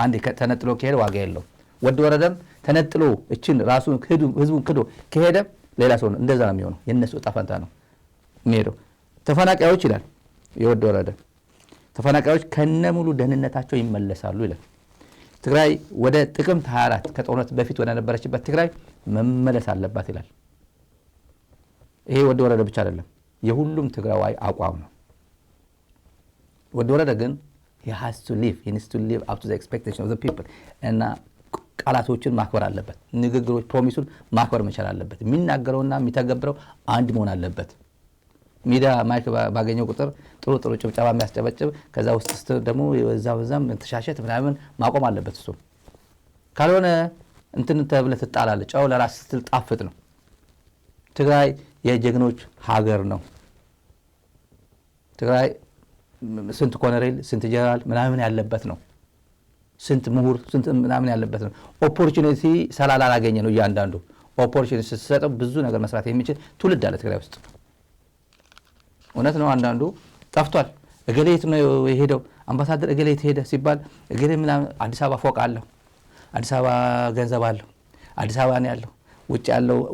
አንዴ ተነጥሎ ከሄደ ዋጋ የለው ወድ ወረደም ተነጥሎ እቺን ራሱን ህዝቡን ክዶ ከሄደ ሌላ ሰው ነው እንደዛ ነው የሚሆነው የነሱ ጣፋንታ ነው የሚሄደው ተፈናቃዮች ይላል የወድ ወረደ ተፈናቃዮች ከነሙሉ ደህንነታቸው ይመለሳሉ ይላል ትግራይ ወደ ጥቅምት 24 ከጦርነት በፊት ወደ ነበረችበት ትግራይ መመለስ አለባት ይላል ይሄ ወድ ወረደ ብቻ አይደለም የሁሉም ትግራዋይ አቋም ነው ወድ ወረደ ግን he needs to live up to the expectation of the people እና ቃላቶችን ማክበር አለበት ንግግሮች ፕሮሚሱን ማክበር መቻል አለበት የሚናገረውና የሚተገብረው አንድ መሆን አለበት ሚዲያ ማይክ ባገኘው ቁጥር ጥሩ ጭብጨባ የሚያስጨበጭብ ከዛ ውስጥ ደግሞ ወዛም ተሻሸት ምናምን ማቆም አለበት እሱ ካልሆነ እንትን ተብለህ ትጣላለህ ጫው ለራስ ስትል ጣፍጥ ነው ትግራይ የጀግኖች ሀገር ነው ትግራይ ስንት ኮሎኔል ስንት ጀነራል ምናምን ያለበት ነው ስንት ምሁር ስንት ምናምን ያለበት ነው ኦፖርቹኒቲ ስላላገኘ ነው እያንዳንዱ ኦፖርቹኒቲ ሲሰጠው ብዙ ነገር መስራት የሚችል ትውልድ አለ ትግራይ ውስጥ እውነት ነው አንዳንዱ ጠፍቷል እገሌት ነው የሄደው አምባሳደር እገሌት ሄደ ሲባል እገሌ ምናምን አዲስ አበባ ፎቅ አለው አዲስ አበባ ገንዘብ አለው አዲስ አበባ ነው ያለው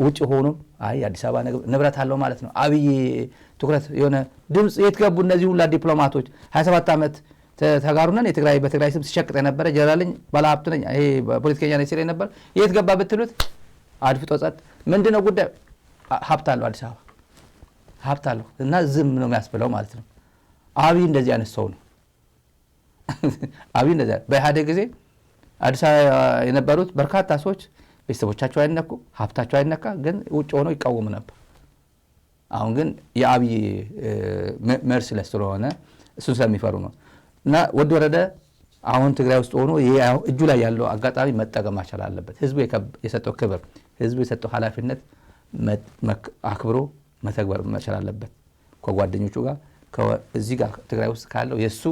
ውጭ ሆኖ አይ አዲስ አበባ ንብረት አለው ማለት ነው አብይ ትኩረት የሆነ ድምጽ የትገቡ እነዚህ ሁላ ዲፕሎማቶች 27 ዓመት ተጋሩነን በትግራይ ስም ሲሸቅጥ የነበረ ጀነራልኝ ባለሀብት ነኝ ይሄ ፖለቲከኛ ነኝ ሲል ነበር የትገባ ብትሉት አድፍጦ ጸጥ ምንድነው ጉዳይ ሀብት አለው አዲስ አበባ ሀብት አለው እና ዝም ነው የሚያስብለው ማለት ነው አብይ እንደዚህ አይነት ሰው ነው አብይ እንደዚህ በኢህአዴግ ጊዜ አዲስ አበባ የነበሩት በርካታ ሰዎች ቤተሰቦቻቸው አይነኩ ሀብታቸው አይነካ ግን ውጭ ሆነው ይቃወሙ ነበር አሁን ግን የአብይ መርሲለስ ስለሆነ እሱን ስለሚፈሩ ነው እና ወድ ወረደ አሁን ትግራይ ውስጥ ሆኖ እጁ ላይ ያለው አጋጣሚ መጠቀም ማቻል አለበት ህዝቡ የሰጠው ክብር ህዝቡ የሰጠው ኃላፊነት አክብሮ መተግበር መቻል አለበት ከጓደኞቹ ጋር እዚህ ጋር ትግራይ ውስጥ ካለው የሱ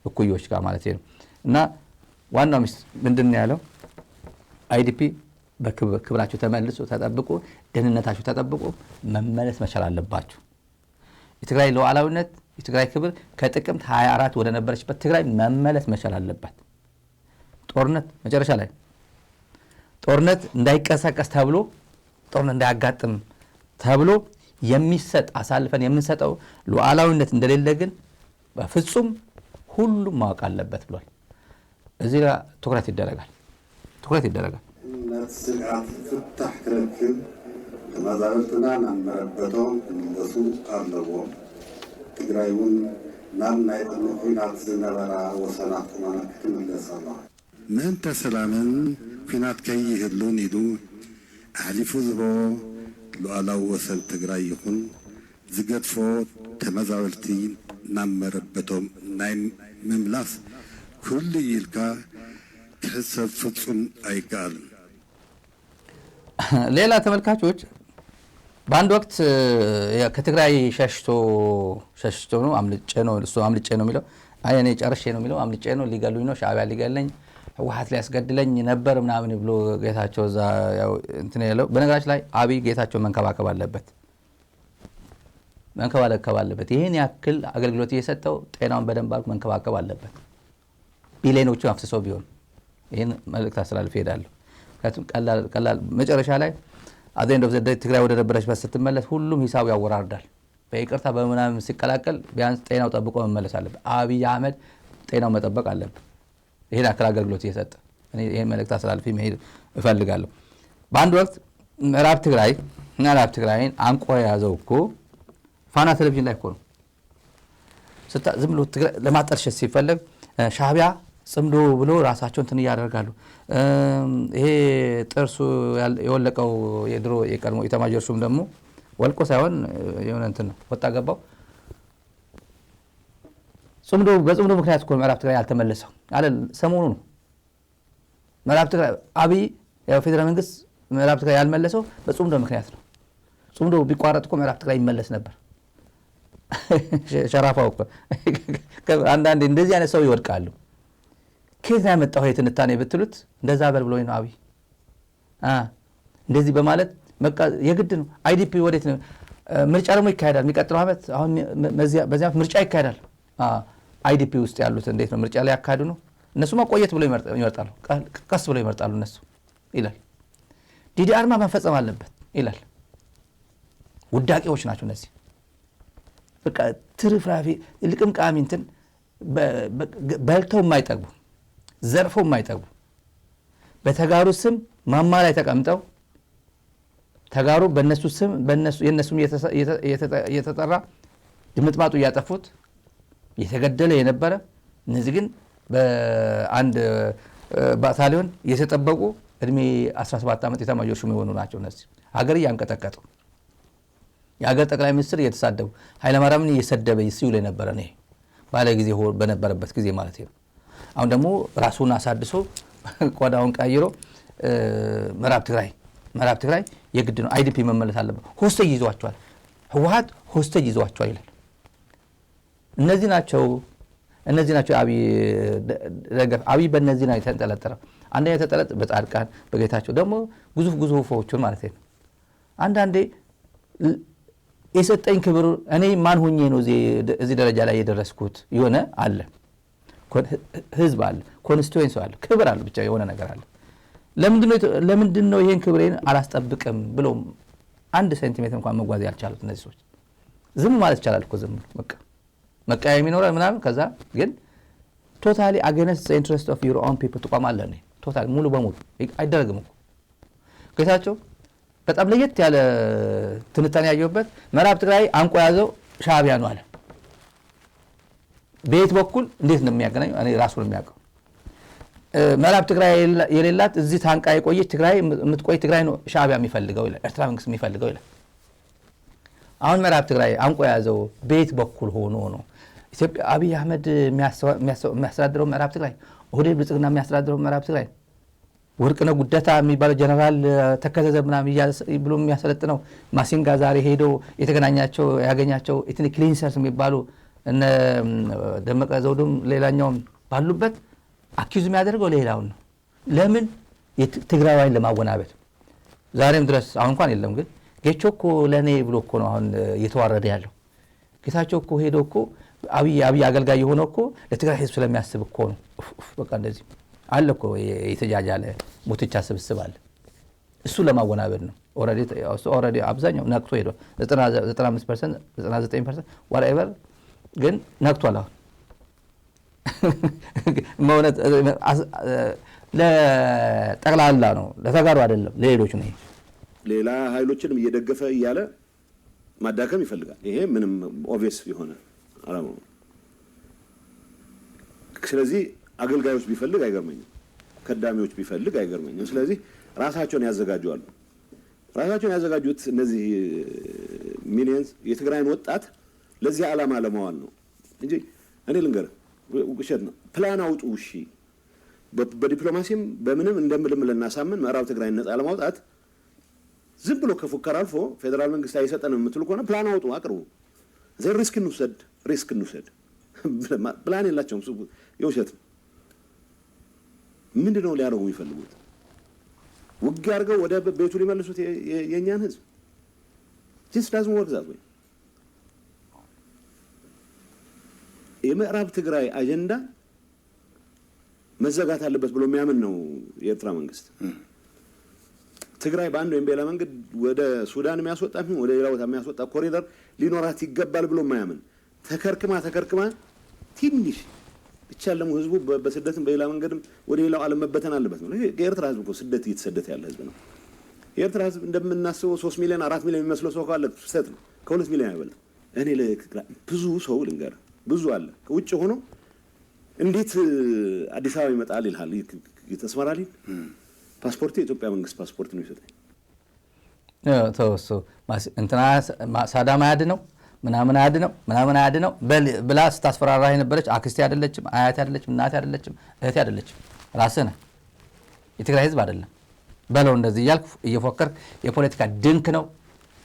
እኩዮች ጋር ማለት ነው እና ዋናው ምንድነው ያለው አይዲፒ በክብራቸው ተመልሶ ተጠብቆ ደህንነታቸው ተጠብቆ መመለስ መቻል አለባቸው የትግራይ ሉዓላዊነት የትግራይ ክብር ከጥቅምት 24 ወደ ነበረችበት ትግራይ መመለስ መቻል አለባት ጦርነት መጨረሻ ላይ ጦርነት እንዳይቀሰቀስ ተብሎ ጦርነት እንዳያጋጥም ተብሎ የሚሰጥ አሳልፈን የምንሰጠው ሉዓላዊነት እንደሌለ ግን በፍጹም ሁሉም ማወቅ አለበት ብሏል እዚህ ጋር ትኩረት ይደረጋል ስርዓት ፍታሕ ክረክብ ተመዛበልትና ናመረበቶም እንደሱ ኣለዎም ትግራይ እውን ናብ ናይ ቅድሚ ኩናት ዝነበራ ወሰናት ቁመና ክትምለስ ኣላ ምእንተ ሰላምን ኩናት ከይህሉን ኢሉ ኣሕሊፉ ዝቦ ሉዓላዊ ወሰን ትግራይ ይኹን ዝገድፎ ተመዛበልቲ ናብ መረበቶም ናይ ምምላስ ኩሉ ኢልካ ክሕሰብ ፍጹም ኣይከኣልን ሌላ ተመልካቾች በአንድ ወቅት ከትግራይ ሸሽቶ ነው አምልጬ ነው የሚለው እኔ ጨርሼ ነው የሚለው አምልጬ ነው ሊገሉኝ ነው ሻዕቢያ ሊገለኝ ህወሓት ሊያስገድለኝ ነበር ምናምን ብሎ ጌታቸው እዛ ያው እንትን ያለው በነገራችን ላይ አብይ ጌታቸው መንከባከብ አለበት ይሄን ያክል አገልግሎት እየሰጠው ጤናውን በደንብ አድርጎ መንከባከብ አለበት ቢሊዮኖቹ አፍስሶ ቢሆን ይሄን መልእክት አስተላልፍ ሄዳለሁ ቀላል መጨረሻ ላይ አዘን ዶፍ ዘደ ትግራይ ወደ ነበረችበት ስትመለስ ሁሉም ሂሳቡ ያወራርዳል በይቅርታ በመናም ሲቀላቀል ቢያንስ ጤናው ጠብቆ መመለስ አለበት አብይ አህመድ ጤናው መጠበቅ አለበት ይሄን ያክል አገልግሎት እየሰጠ እኔ ይሄን መልእክት አስተላልፍ መሄድ እፈልጋለሁ በአንድ ወቅት ምዕራብ ትግራይን አንቆ ያዘው እኮ ፋና ቴሌቪዥን ላይ እኮ ነው ዝም ብሎ ለማጠልሸት ሲፈልግ ሻዕቢያ ጽምዶ ብሎ ራሳቸውን እንትን ያደርጋሉ ይሄ ጥርሱ የወለቀው የድሮ የቀድሞ ኢታማዦር ሹም ደግሞ ወልቆ ሳይሆን የሆነ እንትን ነው ወጣ ገባው በጽምዶ ምክንያት እኮ ምዕራብ ትግራይ ያልተመለሰው አለ ሰሞኑ ነው ምዕራብ ትግራይ አብይ የፌደራል መንግስት ምዕራብ ትግራይ ያልመለሰው በጽምዶ ምክንያት ነው ጽምዶ ቢቋረጥ እኮ ምዕራብ ትግራይ ይመለስ ነበር ሸራፋው እኮ አንዳንዴ እንደዚህ አይነት ሰው ይወድቃሉ ከየት ያመጣው የትንታኔ ብትሉት እንደዛ በልብሎኝ ነው አብይ እንደዚህ በማለት በቃ የግድ ነው አይዲፒ ወዴት ነው ምርጫ ደግሞ ይካሄዳል የሚቀጥለው አመት አሁን በዚያ ምርጫ ይካሄዳል አይዲፒ ውስጥ ያሉት እንዴት ነው ምርጫ ላይ ያካሂዱ ነው እነሱ ማቆየት ብሎ ይመርጣሉ ቀስ ብሎ ይመርጣሉ እነሱ ይላል ዲዲአር መፈጸም አለበት ይላል ውዳቂዎች ናቸው እነዚህ በቃ ትርፍራፊ ልቅምቃሚ እንትን በልተው የማይጠግቡ ዘርፈው የማይጠግቡ በተጋሩ ስም ማማ ላይ ተቀምጠው ተጋሩ በእነሱ ስም የእነሱም እየተጠራ ድምጥማጡ እያጠፉት የተገደለ የነበረ እነዚህ ግን በአንድ ባታሊዮን የተጠበቁ እድሜ 17 ዓመት የተማጆቹ የሚሆኑ ናቸው እነዚህ ሀገር ያንቀጠቀጡ የሀገር ጠቅላይ ሚኒስትር እየተሳደቡ ኃይለማርያምን እየሰደበ ሲውል የነበረ ነው ባለ ጊዜ በነበረበት ጊዜ ማለት ነው አሁን ደግሞ ራሱን አሳድሶ ቆዳውን ቀይሮ ምዕራብ ትግራይ የግድ ነው አይዲፒ መመለስ አለበት ሆስቴጅ ይዟቸዋል ህወሓት ሆስቴጅ ይዟቸዋል ይላል እነዚህ ናቸው አብይ በእነዚህ ላይ ተንጠለጠለው አንደኛ ተጠለጥ በጻድቃን በጌታቸው ደግሞ ግዙፎቹን ማለት ነው አንዳንዴ የሰጠኝ ክብር እኔ ማን ሆኜ ነው እዚህ ደረጃ ላይ የደረስኩት የሆነ አለ ህዝብ አለ ኮንስቲትዩንሲ አለ ክብር አለ ብቻ የሆነ ነገር አለ ለምንድነው ይሄን ክብሬን አላስጠብቅም ብሎ አንድ ሴንቲሜትር እንኳን መጓዝ ያልቻሉት እነዚህ ሰዎች ዝም ማለት ይችላል እኮ ዝም በቃ መቃየም ይኖራል ምናምን ከዛ ግን ቶታሊ አገነስት ዘ ኢንትረስት ኦፍ ዩር ኦን ፒፕል ተቋማለህ ነው ቶታሊ ሙሉ በሙሉ አይደረግም እኮ ጌታቸው በጣም ለየት ያለ ትንታኔ ያየውበት ምዕራብ ትግራይ አንቆ ያዘው ሻዕቢያ ነው አለ ቤት በኩል እንዴት እንደሚያገናኝ እኔ ራሱ ነው የሚያውቀው ምዕራብ ትግራይ የሌላት እዚህ ታንቃ የቆየች ትግራይ የምትቆይ ትግራይ ነው ሻዕቢያ የሚፈልገው ይላል ኤርትራ መንግስት የሚፈልገው ይላል አሁን ምዕራብ ትግራይ አንቆ ያዘው ቤት በኩል ሆኖ ነው ኢትዮጵያ አብይ አህመድ የሚያስተዳድረው ምዕራብ ትግራይ ኦህዴድ ብልጽግና የሚያስተዳድረው ምዕራብ ትግራይ ወርቅነህ ጉደታ የሚባለው ጀነራል ተከዘዘ ምናምን ብሎ የሚያሰለጥነው ማሲንጋ ዛሬ ሄዶ የተገናኛቸው ያገኛቸው ኢትኒክ ክሊንሰርስ የሚባሉ እነ ደመቀ ዘውዱም ሌላኛውም ባሉበት አኪዩዝ የሚያደርገው ሌላውን ነው ለምን ትግራዋይን ለማወናበድ ዛሬም ድረስ አሁን እንኳን የለም ግን ጌቾ እኮ ለኔ ብሎ እኮ ነው አሁን እየተዋረደ ያለው ጌታቸው እኮ ሄዶ እኮ አብይ አገልጋይ የሆነው እኮ ለትግራይ ህዝብ ስለሚያስብ እኮ ነው በቃ እንደዚህ አለ እኮ የተጃጃለ ሙትቻ ስብስብ አለ እሱ ለማወናበድ ነው ኦሬዲ አብዛኛው ነቅቶ ሄዷል 95% 99% whatever ግን ነቅቷል አሁን ማለት ለጠቅላላ ነው ለተጋሩ አይደለም ለሌሎች ነው ሌላ ኃይሎችንም እየደገፈ እያለ ማዳከም ይፈልጋል ይሄ ምንም ኦብቪየስ የሆነ አላማ ስለዚህ አገልጋዮች ቢፈልግ አይገርመኝም ከዳሚዎች ቢፈልግ አይገርመኝም ስለዚህ ራሳቸውን ያዘጋጁት እነዚህ ሚሊየንስ የትግራይን ወጣት ለዚህ ዓላማ ለማዋል ነው እንጂ እኔ ልንገር ውሸት ነው ፕላን አውጡ እሺ በዲፕሎማሲም በምንም እንደምልምልና ሳምን ምዕራብ ትግራይን ነፃ ለማውጣት ዝም ብሎ ከፉከራ አልፎ ፌደራል መንግስት አይሰጠንም የምትሉ ከሆነ ፕላን አውጡ፣ አቅርቡ። ዘ ሪስክ እንውሰድ ፕላን የላቸውም። የውሸት ምንድነው ሊያደርጉ የሚፈልጉት? ውጊያ አድርገው ወደ ቤቱ ሊመልሱት የእኛን ህዝብ ጂስ ዳዝንት ወርክ ዛት ወይ። የምዕራብ ትግራይ አጀንዳ መዘጋት አለበት ብሎ የሚያምን ነው የኤርትራ መንግስት። ትግራይ በአንድ ወይም በሌላ መንገድ ወደ ሱዳን የሚያስወጣ ወደ ሌላ ቦታ የሚያስወጣ ኮሪደር ሊኖራት ይገባል ብሎ የማያምን ተከርክማ ትንሽ ብቻ ያለው ህዝቡ በስደትም በሌላ መንገድም ወደ ሌላው ዓለም መበተን አለበት ነው። የኤርትራ ህዝብ እኮ ስደት እየተሰደተ ያለ ህዝብ ነው። የኤርትራ ህዝብ እንደምናስበው 3 ሚሊዮን 4 ሚሊዮን የሚመስለው ሰው ካለ ስህተት ነው። ከ2 ሚሊዮን አይበልጥ። እኔ ብዙ ሰው ልንገር ብዙ አለ ከውጭ ሆኖ እንዴት አዲስ አበባ ይመጣል ይልሃል። ይተስመራል ፓስፖርት የኢትዮጵያ መንግስት ፓስፖርት ነው ይሰጠኝ ተወሶ እንትና ሳዳም አያድ ነው ምናምን አያድ ነው ብላ ስታስፈራራ የነበረች አክስቴ አይደለችም፣ አያቴ አይደለችም፣ እናቴ አይደለችም፣ እህቴ አይደለችም። ራስህ ነህ። የትግራይ ህዝብ አይደለም በለው እንደዚህ እያልኩ እየፎከር የፖለቲካ ድንክ ነው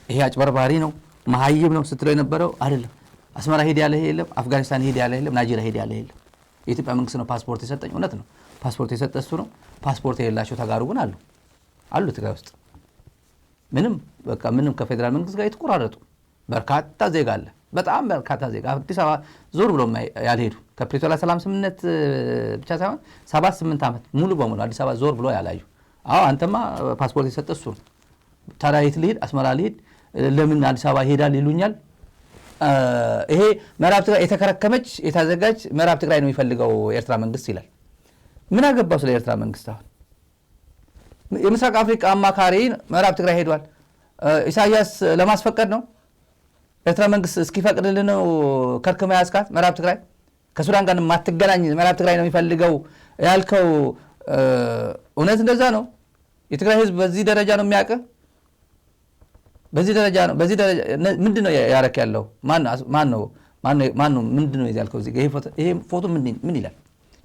ይሄ አጭበርባሪ ነው መሀይብ ነው ስትለው የነበረው አይደለም። አስመራ ሄድ ያለ የለም፣ አፍጋኒስታን ሄድ ያለ የለም፣ ናይጄሪያ ሄድ ያለ የለም። የኢትዮጵያ መንግስት ነው ፓስፖርት የሰጠኝ። እውነት ነው ፓስፖርት የሰጠ እሱ ነው። ፓስፖርት የሌላቸው ተጋሩ ግን አሉ ትግራይ ውስጥ ምንም ከፌደራል መንግስት ጋር የተቆራረጡ በርካታ ዜጋ አለ። በጣም በርካታ ዜጋ አዲስ አበባ ዞር ብሎ ያልሄዱ ከፕሪቶሪያ ሰላም ስምምነት ብቻ ሳይሆን 7-8 ዓመት ሙሉ በሙሉ አዲስ አበባ ዞር ብሎ ያላዩ። አንተማ ፓስፖርት የሰጠ እሱ ነው። ታዲያ የት ልሄድ? አስመራ ልሄድ? ለምን አዲስ አበባ ይሄዳል ይሉኛል። ይሄ ምዕራብ ትግራይ የተከረከመች የታዘጋጅ ምዕራብ ትግራይ ነው የሚፈልገው ኤርትራ መንግስት ይላል። ምን አገባው ስለ ኤርትራ መንግስት? አሁን የምስራቅ አፍሪካ አማካሪ ምዕራብ ትግራይ ሄዷል። ኢሳያስ ለማስፈቀድ ነው ኤርትራ መንግስት እስኪፈቅድልን ነው ከርክማ ያስካት ምዕራብ ትግራይ ከሱዳን ጋር ማትገናኝ ምዕራብ ትግራይ ነው የሚፈልገው ያልከው እውነት እንደዛ ነው? የትግራይ ህዝብ በዚህ ደረጃ ነው የሚያውቅ? በዚህ ደረጃ ምንድነው ያረክ ያለው? ማን ነው ምንድነው ያልከው? እዚህ ይሄ ፎቶ ምን ይላል?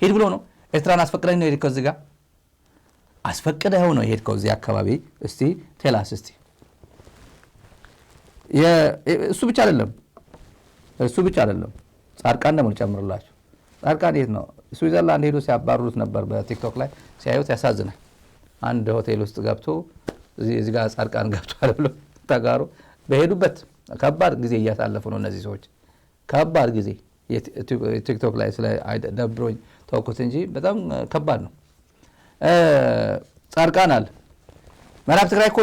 ሄድ ብሎ ነው ኤርትራን አስፈቅደኝ ነው የሄድከው? እዚህ ጋር አስፈቅደው ነው የሄድከው እዚህ አካባቢ? እስቲ ቴላስ እስቲ እሱ ብቻ አይደለም ጻድቃን ደግሞ ልጨምርላችሁ። ጻድቃን የት ነው? ስዊዘርላንድ ሄዶ ሲያባሩት ነበር። በቲክቶክ ላይ ሲያዩት ያሳዝናል። አንድ ሆቴል ውስጥ ገብቶ እዚህ ጋር ጻድቃን ገብቷል ብሎ ተጋሩ በሄዱበት ከባድ ጊዜ እያሳለፉ ነው እነዚህ ሰዎች። ከባድ ጊዜ ቲክቶክ ላይ ስለ ደብሮኝ ተወኩት እንጂ በጣም ከባድ ነው። ጻድቃን አለ ምዕራብ ትግራይ እኮ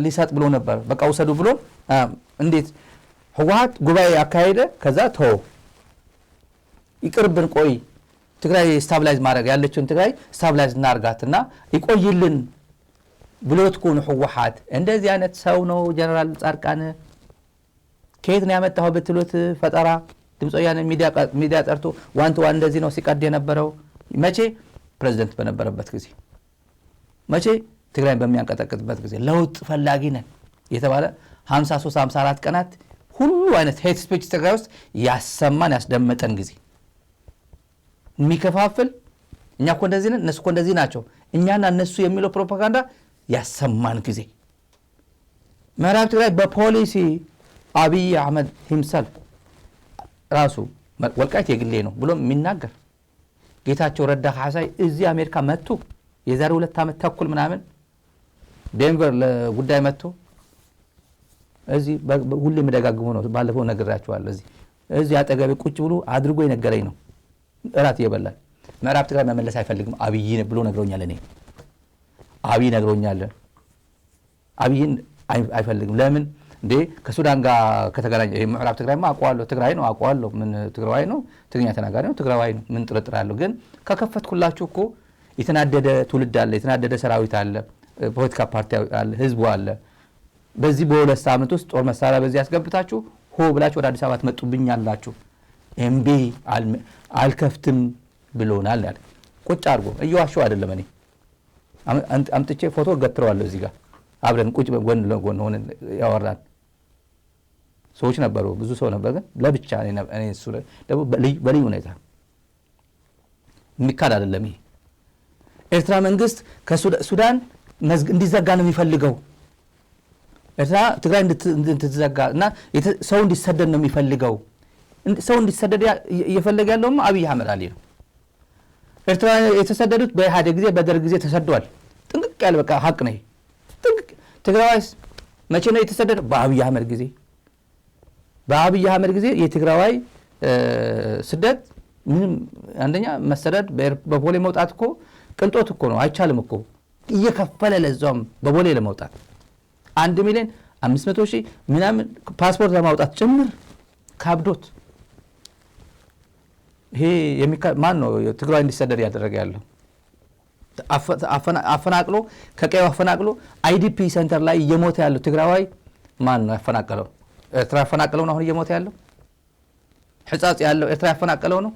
ሊሰጥ ብሎ ነበር። በቃ ውሰዱ ብሎ እንዴት ህወሓት ጉባኤ አካሄደ። ከዛ ተው ይቅርብን፣ ቆይ ትግራይ ስታብላይዝ ማድረግ ያለችውን ትግራይ ስታብላይዝ እናርጋትና ይቆይልን ብሎት ኮን ህወሓት እንደዚህ አይነት ሰው ነው ጀነራል ጻድቃን። ከየት ነው ያመጣው ብትሉት ፈጠራ ድምጽ ወያነ ሚዲያ ጠርቶ ዋን ቱ ዋን እንደዚህ ነው ሲቀድ የነበረው። መቼ? ፕሬዝዳንት በነበረበት ጊዜ፣ መቼ? ትግራይን በሚያንቀጠቅጥበት ጊዜ ለውጥ ፈላጊ ነን የተባለ 53-54 ቀናት ሁሉ አይነት ሄት ስፒች ትግራይ ውስጥ ያሰማን ያስደመጠን ጊዜ የሚከፋፍል እኛ እኮ እንደዚህ ነን እነሱ እኮ እንደዚህ ናቸው እኛና እነሱ የሚለው ፕሮፓጋንዳ ያሰማን ጊዜ ምዕራብ ትግራይ በፖሊሲ አብይ አህመድ ሂምሰልፍ ራሱ ወልቃይት የግሌ ነው ብሎ የሚናገር ጌታቸው ረዳ ካሳይ እዚህ አሜሪካ መጥቶ የዛሬ 2 ዓመት ተኩል ምናምን ዴንቨር ለጉዳይ መጥቶ እዚህ ሁሌ መደጋግሞ ነው ባለፈው ነግራችኋለሁ። እዚህ አጠገቤ ቁጭ ብሎ አድርጎ የነገረኝ ነው። እራት እየበላን ምዕራብ ትግራይ መመለስ አይፈልግም አብይ ብሎ ነግሮኛል። እኔ አብይ ነግሮኛል። አብይን አይፈልግም። ለምን እንዴ? ከሱዳን ጋር ከተገናኘ ምዕራብ ትግራይማ አቋዋለሁ፣ ትግራይ ነው አቋዋለሁ። ምን ትግራዋይ ነው? ትግርኛ ተናጋሪ ነው፣ ትግራዋይ ነው። ምን ጥርጥር አለው? ግን ከከፈትኩላችሁ እኮ የተናደደ ትውልድ አለ፣ የተናደደ ሰራዊት አለ፣ ፖለቲካ ፓርቲ አለ፣ ህዝቡ አለ። በዚህ በሁለት ሳምንት ውስጥ ጦር መሳሪያ በዚህ ያስገብታችሁ ሆ ብላችሁ ወደ አዲስ አበባ ትመጡብኛላችሁ። ኤምቢ አልከፍትም ብሎናል አለ። ቁጭ አድርጎ እየዋሸው አይደለም። እኔ አምጥቼ ፎቶ ገትረዋለሁ። እዚህ ጋር አብረን ቁጭ ጎን ለጎን ሆነን ያወራን ሰዎች ነበሩ። ብዙ ሰው ነበር፣ ግን ለብቻ እኔ እሱ ደግሞ በልዩ ሁኔታ የሚካድ አይደለም። ይሄ ኤርትራ መንግስት ከሱዳን እንዲዘጋ ነው የሚፈልገው። ኤርትራ ትግራይ እንድትዘጋ እና ሰው እንዲሰደድ ነው የሚፈልገው። ሰው እንዲሰደድ እየፈለገ ያለውም አብይ አህመድ አሊ ነው። ኤርትራ የተሰደዱት በኢህአዴግ ጊዜ በደርግ ጊዜ ተሰደዋል። ጥንቅቅ ያለ በቃ ሀቅ ነው። ጥንቅቅ ትግራዋይስ መቼ ነው የተሰደደ? በአብይ አህመድ ጊዜ። በአብይ አህመድ ጊዜ የትግራዋይ ስደት ምንም አንደኛ መሰደድ በቦሌ መውጣት እኮ ቅንጦት እኮ ነው፣ አይቻልም እኮ እየከፈለ ለዛውም በቦሌ ለመውጣት 1,500,000 ምናምን ፓስፖርት ለማውጣት ጭምር ካብዶት። ይሄ ማን ነው ትግራይ እንዲሰደድ ያደረገ ያለው? አፈናቅሎ ከቀዩ አፈናቅሎ አይዲፒ ሴንተር ላይ እየሞተ ያለው ትግራዋይ ማን ነው ያፈናቀለው? ኤርትራ ያፈናቀለው ነው አሁን እየሞተ ያለው። ሕጻጽ ያለው ኤርትራ ያፈናቀለው ነው።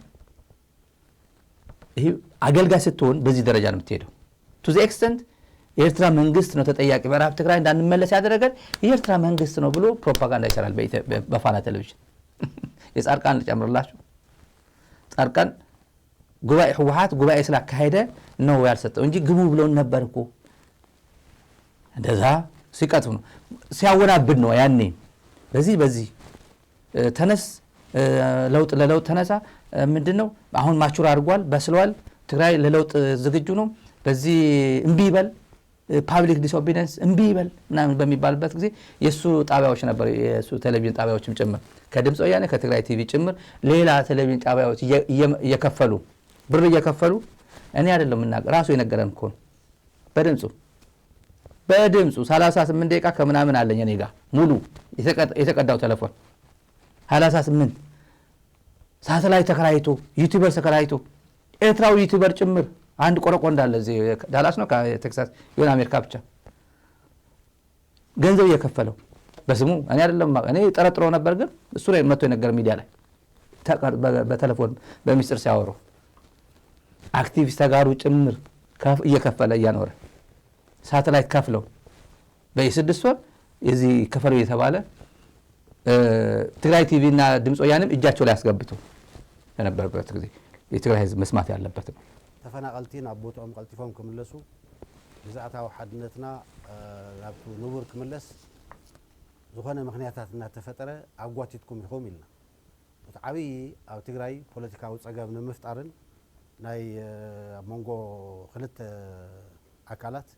ይሄ አገልጋይ ስትሆን በዚህ ደረጃ ነው የምትሄደው። ቱ ዘ ኤክስተንት የኤርትራ መንግስት ነው ተጠያቂ በረሃብ ትግራይ እንዳንመለስ ያደረገን የኤርትራ መንግስት ነው ብሎ ፕሮፓጋንዳ ይሰራል በፋና ቴሌቪዥን። የጻድቃን ልጨምርላችሁ፣ ጻድቃን ጉባኤ ህወሓት ጉባኤ ስላካሄደ ነው ያልሰጠው እንጂ ግቡ ብሎን ነበር እኮ። እንደዛ ሲቀጥፍ ነው ሲያወናብድ ነው ያኔ። በዚህ ተነስ ለውጥ ለለውጥ ተነሳ ምንድነው አሁን ማቹር አድርጓል በስሏል ትግራይ ለለውጥ ዝግጁ ነው በዚህ እምቢ ይበል ፓብሊክ ዲስኦቢዲየንስ እምቢ ይበል ምናምን በሚባልበት ጊዜ የሱ ጣቢያዎች ነበር የሱ ቴሌቪዥን ጣቢያዎችም ጭምር ከድምጽ ወያኔ ከትግራይ ቲቪ ጭምር ሌላ ቴሌቪዥን ጣቢያዎች እየከፈሉ ብር እየከፈሉ እኔ አይደለም እናገር ራሱ የነገረን እኮ በድምጹ 38 ደቂቃ ከምናምን አለኝ እኔ ጋር ሙሉ የተቀዳው ቴሌፎን 38 ሳተላይት ተከራይቶ ዩቲዩበር ተከራይቶ ኤርትራው ዩቲዩበር ጭምር አንድ ቆረቆ እንዳለ እዚህ ዳላስ ነው ከቴክሳስ የሆነ አሜሪካ ብቻ ገንዘብ እየከፈለው በስሙ እኔ አይደለም እኔ ጠረጥሮ ነበር ግን እሱ ላይ መጥቶ የነገረ ሚዲያ ላይ በቴሌፎን በሚስጥር ሲያወሩ አክቲቪስት ተጋሩ ጭምር እየከፈለ እያኖረ ሳተላይት ከፍለው በ6 ወር እዚህ ከፈለው የተባለ ትግራይ ቲቪ እና ድምጽ ወያኔም እጃቸው ላይ አስገብተው የነበረበት ጊዜ የትግራይ ህዝብ መስማት ያለበት ነው። ተፈናቀልቲን አቦቶም ቀልጢፎም ክምለሱ ግዛታው ሓድነትና ናብቱ ንቡር ክምለስ ዝኾነ ምክንያታትና ተፈጠረ አጓቲትኩም ይኹም ኢልና ዓብዪ ኣብ ትግራይ ፖለቲካዊ ፀገም ንምፍጣርን ናይ መንጎ ክልተ ኣካላት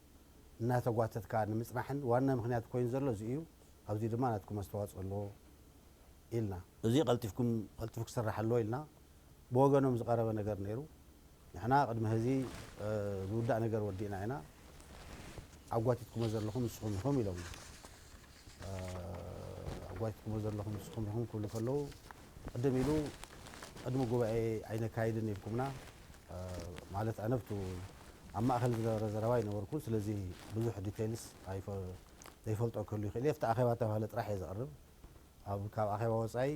እናተጓተትካ ንምፅናሕን ዋና ምክንያት ኮይኑ ዘሎ እዚ እዩ። ኣብዚ ድማ ናትኩም ኣስተዋፅኦ ኣለዎ ኢልና እዚ ቀልጢፍኩ ክስራሕ ኣለዎ ኢልና ብወገኖም ዝቐረበ ነገር ነይሩ። ንሕና ቅድሚ ህዚ ዝውዳእ ነገር ወዲእና ኢና ኣጓቲትኩሞ ዘለኹም ንስኹም ኢኹም ኢሎም ኣጓቲትኩሞ ዘለኹም ንስኹም ኢኹም ክብሉ ከለዉ ቅድም ኢሉ ቅድሚ ጉባኤ ኣይነካይድን ኢልኩምና ማለት ኣነብቱ ኣብ ማእኸል ዝነበረ ዘረባ ይነበርኩ ስለዚ ብዙሕ ዲቴይልስ ዘይፈልጦ ክህሉ ይኽእል የፍቲ ኣኼባ ተባሃለ ጥራሕ እየ ዘቕርብ ካብ ኣኼባ ወፃኢ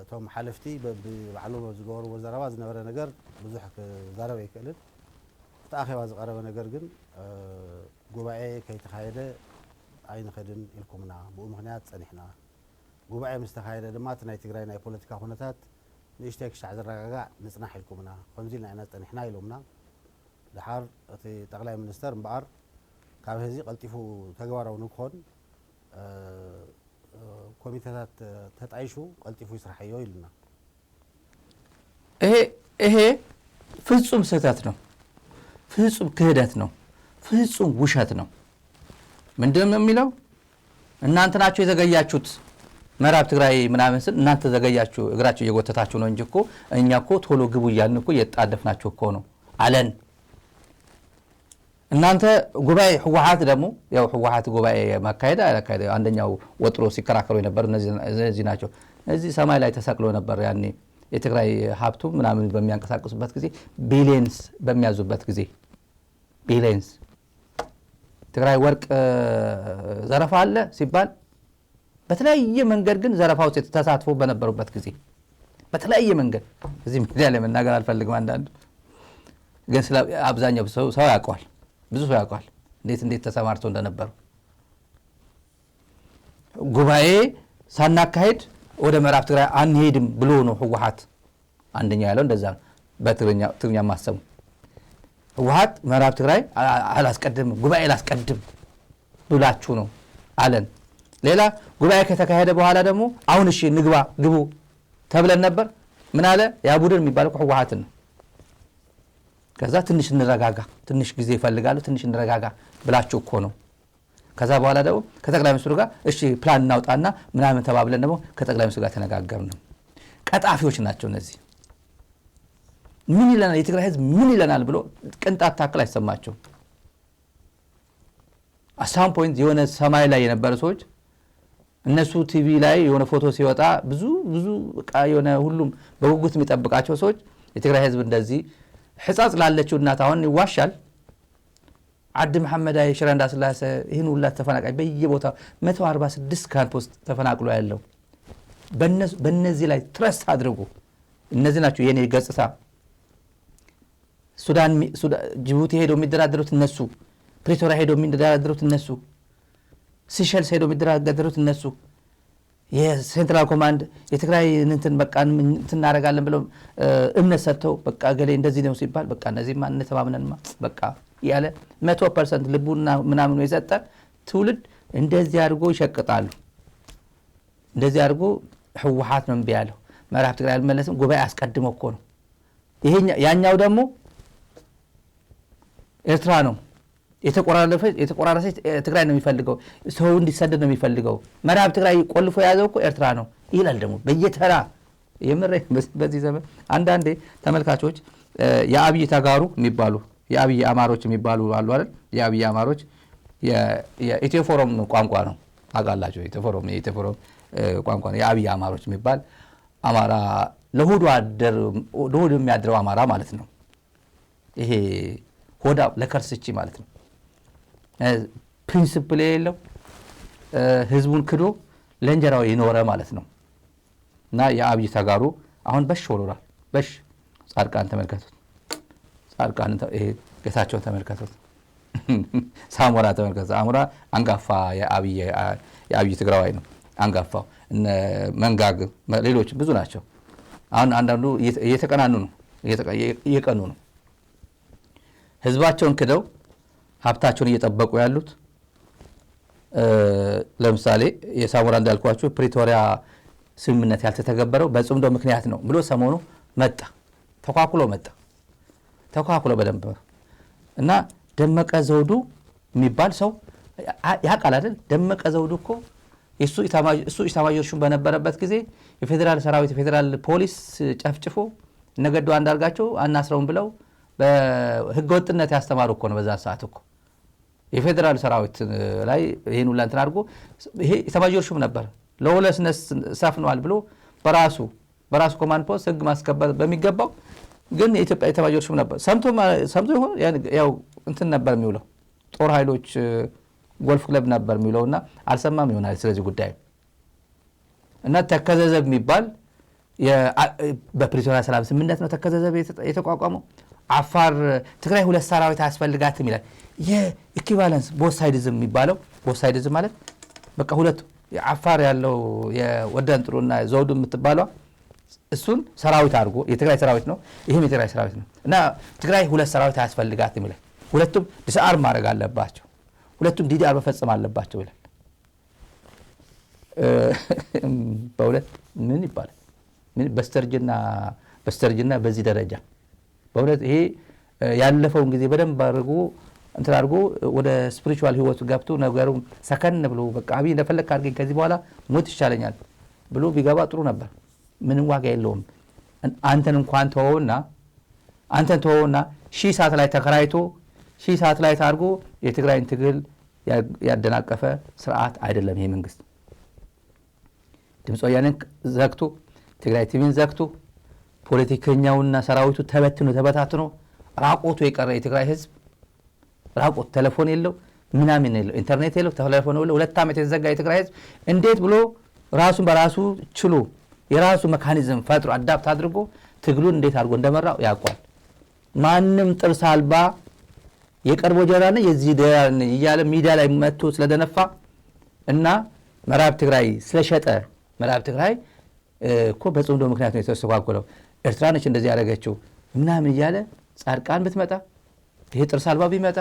እቶም ሓለፍቲ ብባዕሎም ዝገበርዎ ዘረባ ዝነበረ ነገር ብዙሕ ክዛረብ ኣይክእልን እቲ ኣኼባ ዝቐረበ ነገር ግን ጉባኤ ከይተኻየደ ኣይንኸድን ኢልኩምና ብኡ ምክንያት ፀኒሕና ጉባኤ ምስ ተኻየደ ድማ እቲ ናይ ትግራይ ናይ ፖለቲካ ኩነታት ንእሽተይ ክሻዕ ዝረጋጋዕ ንፅናሕ ኢልኩምና ከምዚ ኢልና ኢና ፀኒሕና ኢሎምና ድሓር እቲ ጠቅላይ ሚኒስተር እምበኣር ካብ ህዚ ቀልጢፉ ተግባራዊ ንክኾን ኮሚቴታት ተጣይሹ ቀልጢፉ ይስራሕዮ ኢልና ይሄ ፍጹም ስህተት ነው፣ ፍጹም ክህደት ነው፣ ፍጹም ውሸት ነው። ምንድን ነው የሚለው? እናንተ ናችሁ የዘገያችሁት ምዕራብ ትግራይ ምናምን ስል እናንተ ዘገያችሁ እግራችሁ እየጎተታችሁ ነው እንጂ እኮ እኛ እኮ ቶሎ ግቡ እያልን እኮ እየጣደፍናችሁ እኮ ነው አለን። እናንተ ጉባኤ ህወሓት ደግሞ ያው ህወሓት ጉባኤ ማካሄድ አላካሄደ አንደኛው ወጥሮ ሲከራከሩ የነበሩ እነዚህ ናቸው። እዚህ ሰማይ ላይ ተሰቅሎ ነበር ያኔ የትግራይ ሀብቱ ምናምን በሚያንቀሳቅሱበት ጊዜ ቢሊየንስ በሚያዙበት ጊዜ ቢሊየንስ ትግራይ ወርቅ ዘረፋ አለ ሲባል በተለያየ መንገድ ግን ዘረፋው ተሳትፎ በነበሩበት ጊዜ በተለያየ መንገድ እዚህ ሚዲያ ላይ መናገር አልፈልግም። አንዳንድ ግን አብዛኛው ሰው ያውቀዋል፣ ብዙ ሰው ያውቀዋል እንዴት ተሰማርተው እንደነበሩ። ጉባኤ ሳናካሄድ ወደ ምዕራብ ትግራይ አንሄድም ብሎ ነው ህወሓት አንደኛ ያለው። እንደዛ በትግርኛ ማሰቡ ህወሓት ምዕራብ ትግራይ አላስቀድም ጉባኤ አላስቀድም ብላችሁ ነው አለን። ሌላ ጉባኤ ከተካሄደ በኋላ ደግሞ አሁን እሺ ግቡ ተብለን ነበር። ምን አለ ያ ቡድን የሚባለው ህወሓትን ነው። ከዛ ትንሽ እንረጋጋ፣ ትንሽ ጊዜ ይፈልጋሉ፣ ትንሽ እንረጋጋ ብላችሁ እኮ ነው። ከዛ በኋላ ደግሞ ከጠቅላይ ሚኒስትሩ ጋር እሺ ፕላን እናውጣና ምናምን ተባብለን ደግሞ ከጠቅላይ ሚኒስትሩ ጋር ተነጋገርን። ቀጣፊዎች ናቸው እነዚህ። ምን ይለናል የትግራይ ህዝብ ምን ይለናል ብሎ ቅንጣት ታክል አይሰማቸው። አሳም ፖይንት የሆነ ሰማይ ላይ የነበሩ ሰዎች እነሱ ቲቪ ላይ የሆነ ፎቶ ሲወጣ ብዙ በቃ የሆነ ሁሉም በጉጉት የሚጠብቃቸው ሰዎች የትግራይ ህዝብ እንደዚህ ህጻጽ ላለችው እናት አሁን ይዋሻል። አዲ መሐመድ አይ ሽረ እንዳስላሰ ይህን ሁላ ተፈናቃይ በየቦታው 146 ካምፕ ውስጥ ተፈናቅሎ ያለው በእነዚህ ላይ ትረስት አድርጉ። እነዚህ ናቸው የኔ ገጽታ። ሱዳን ጅቡቲ ሄደው የሚደራደሩት እነሱ፣ ፕሪቶሪያ ሄደው የሚደራደሩት እነሱ፣ ሲሸልስ ሄደው የሚደራደሩት እነሱ፣ የሴንትራል ኮማንድ የትግራይ እንትን በቃ እናደርጋለን ብለው እምነት ሰጥተው በቃ ገሌ እንደዚህ ነው ሲባል በቃ እነዚህ ማን ተማምነንማ በቃ ያለ 100% ልቡና ምናምን የሰጠ ትውልድ እንደዚህ አድርጎ ይሸቅጣሉ። እንደዚህ አድርጎ ህወሓት ነው እምቢ ያለው ምዕራብ ትግራይ አልመለስም ጉባኤ አስቀድሞ እኮ ነው። ያኛው ደግሞ ኤርትራ ነው የተቆራረሰች ትግራይ ነው የሚፈልገው፣ ሰው እንዲሰደድ ነው የሚፈልገው። ምዕራብ ትግራይ ቆልፎ የያዘው እኮ ኤርትራ ነው ይላል። ደግሞ በየተራ የምሬ በዚህ ዘመን አንዳንዴ ተመልካቾች የአብይ ተጋሩ የሚባሉ የአብይ አማሮች የሚባሉ አሉ አይደል? የአብይ አማሮች የኢትዮፎረም ቋንቋ ነው አጋላቸው። ኢትዮፎረም ቋንቋ ነው የአብይ አማሮች የሚባል አማራ ለሆዱ የሚያድረው አማራ ማለት ነው። ይሄ ሆዳ ለከርስቺ ማለት ነው። ፕሪንሲፕል የሌለው ህዝቡን ክዶ ለእንጀራው ይኖረ ማለት ነው። እና የአብይ ተጋሩ አሁን በሽ ወሎራል። በሽ ጻድቃን ተመልከቱት። ጻድቃን ይሄ ጌታቸውን ተመልከቱት። ሳሞራ ተመልከቱት። ሳሞራ አንጋፋ የአብይ ትግራዋይ ነው አንጋፋው። እነ መንጋግ ሌሎች ብዙ ናቸው። አሁን አንዳንዱ እየተቀናኑ ነው እየቀኑ ነው። ህዝባቸውን ክደው ሀብታቸውን እየጠበቁ ያሉት ለምሳሌ የሳሞራ እንዳልኳችሁ ፕሪቶሪያ ስምምነት ያልተተገበረው በጽምዶ ምክንያት ነው ብሎ ሰሞኑ መጣ። ተኳኩሎ በደንብ እና ደመቀ ዘውዱ የሚባል ሰው ያውቃል አይደል? ደመቀ ዘውዱ እኮ እሱ ኢታማዦር ሹም በነበረበት ጊዜ የፌዴራል ሰራዊት የፌዴራል ፖሊስ ጨፍጭፎ ነገዱ አንዳርጋቸው አናስረውን ብለው በህገ ወጥነት ያስተማሩ እኮ ነው። በዛ ሰዓት እኮ የፌዴራል ሰራዊት ላይ ይሄን ሁሉ እንትን አድርጎ ይሄ ኢታማዦር ሹም ነበር። ለወለስነስ ሰፍኗል ብሎ በራሱ ኮማንድ ፖስት ህግ ማስከበር በሚገባው ግን የኢትዮጵያ ኢታማዦር ሹም ነበር። ሰምቶ ይሆን ያው እንትን ነበር የሚውለው ጦር ኃይሎች ጎልፍ ክለብ ነበር የሚውለውና አልሰማም ይሆናል ስለዚህ ጉዳይ። እና ተከዘዘብ የሚባል በፕሪቶሪያ ሰላም ስምምነት ነው ተከዘዘብ የተቋቋመው። አፋር ትግራይ ሁለት ሰራዊት አያስፈልጋትም ይላል። የኢኩቫለንስ ቦሳይዲዝም የሚባለው ቦሳይዲዝም ማለት በቃ ሁለቱ አፋር ያለው የወደንጥሩና ዘውዱ የምትባለው እሱን ሰራዊት አድርጎ የትግራይ ሰራዊት ነው ይሄም የትግራይ ሰራዊት ነው እና ትግራይ ሁለት ሰራዊት አያስፈልጋትም ይላል። ሁለቱም ዲስአርም ማድረግ አለባቸው፣ ሁለቱም ዲዲአር መፈጸም አለባቸው ይላል። በሁለት ምን ይባላል? ምን በስተርጅና በዚህ ደረጃ በእውነት ይሄ ያለፈውን ጊዜ በደንብ አድርጎ እንትን አድርጎ ወደ ስፒሪቹዋል ህይወት ገብቶ ነገሩ ሰከን ብሎ በቃ አብይ እንደፈለክ አድርገኝ ከዚህ በኋላ ሞት ይሻለኛል ብሎ ቢገባ ጥሩ ነበር። ምንም ዋጋ የለውም። አንተን እንኳን ተወውና ሺህ ሰዓት ላይ ተከራይቶ ሺህ ሰዓት ላይ ታርጎ የትግራይን ትግል ያደናቀፈ ስርዓት አይደለም ይሄ መንግስት። ድምፅ ወያኔን ዘግቶ ትግራይ ቲቪን ዘግቶ ፖለቲከኛውና ሰራዊቱ ተበታትኖ ራቆቱ የቀረ የትግራይ ህዝብ ራቆት ቴሌፎን የለው ምናምን የለው ኢንተርኔት የለው ቴሌፎን የለው 2 ዓመት የተዘጋ የትግራይ ህዝብ እንዴት ብሎ ራሱን በራሱ ችሎ የራሱ ሜካኒዝም ፈጥሮ አዳፕት አድርጎ ትግሉን እንዴት አድርጎ እንደመራው ያውቃል። ማንም ጥርስ አልባ የቀርቦ ጀራነ የዚህ ዳያን ይያለ ሚዲያ ላይ መጥቶ ስለደነፋ እና ምዕራብ ትግራይ ስለሸጠ ምዕራብ ትግራይ እኮ በጽምዶ ምክንያት ነው የተስተጓጎለው ኤርትራ ነች እንደዚህ ያደረገችው ምናምን ይያለ ጻድቃን ብትመጣ ይሄ ጥርስ አልባ ቢመጣ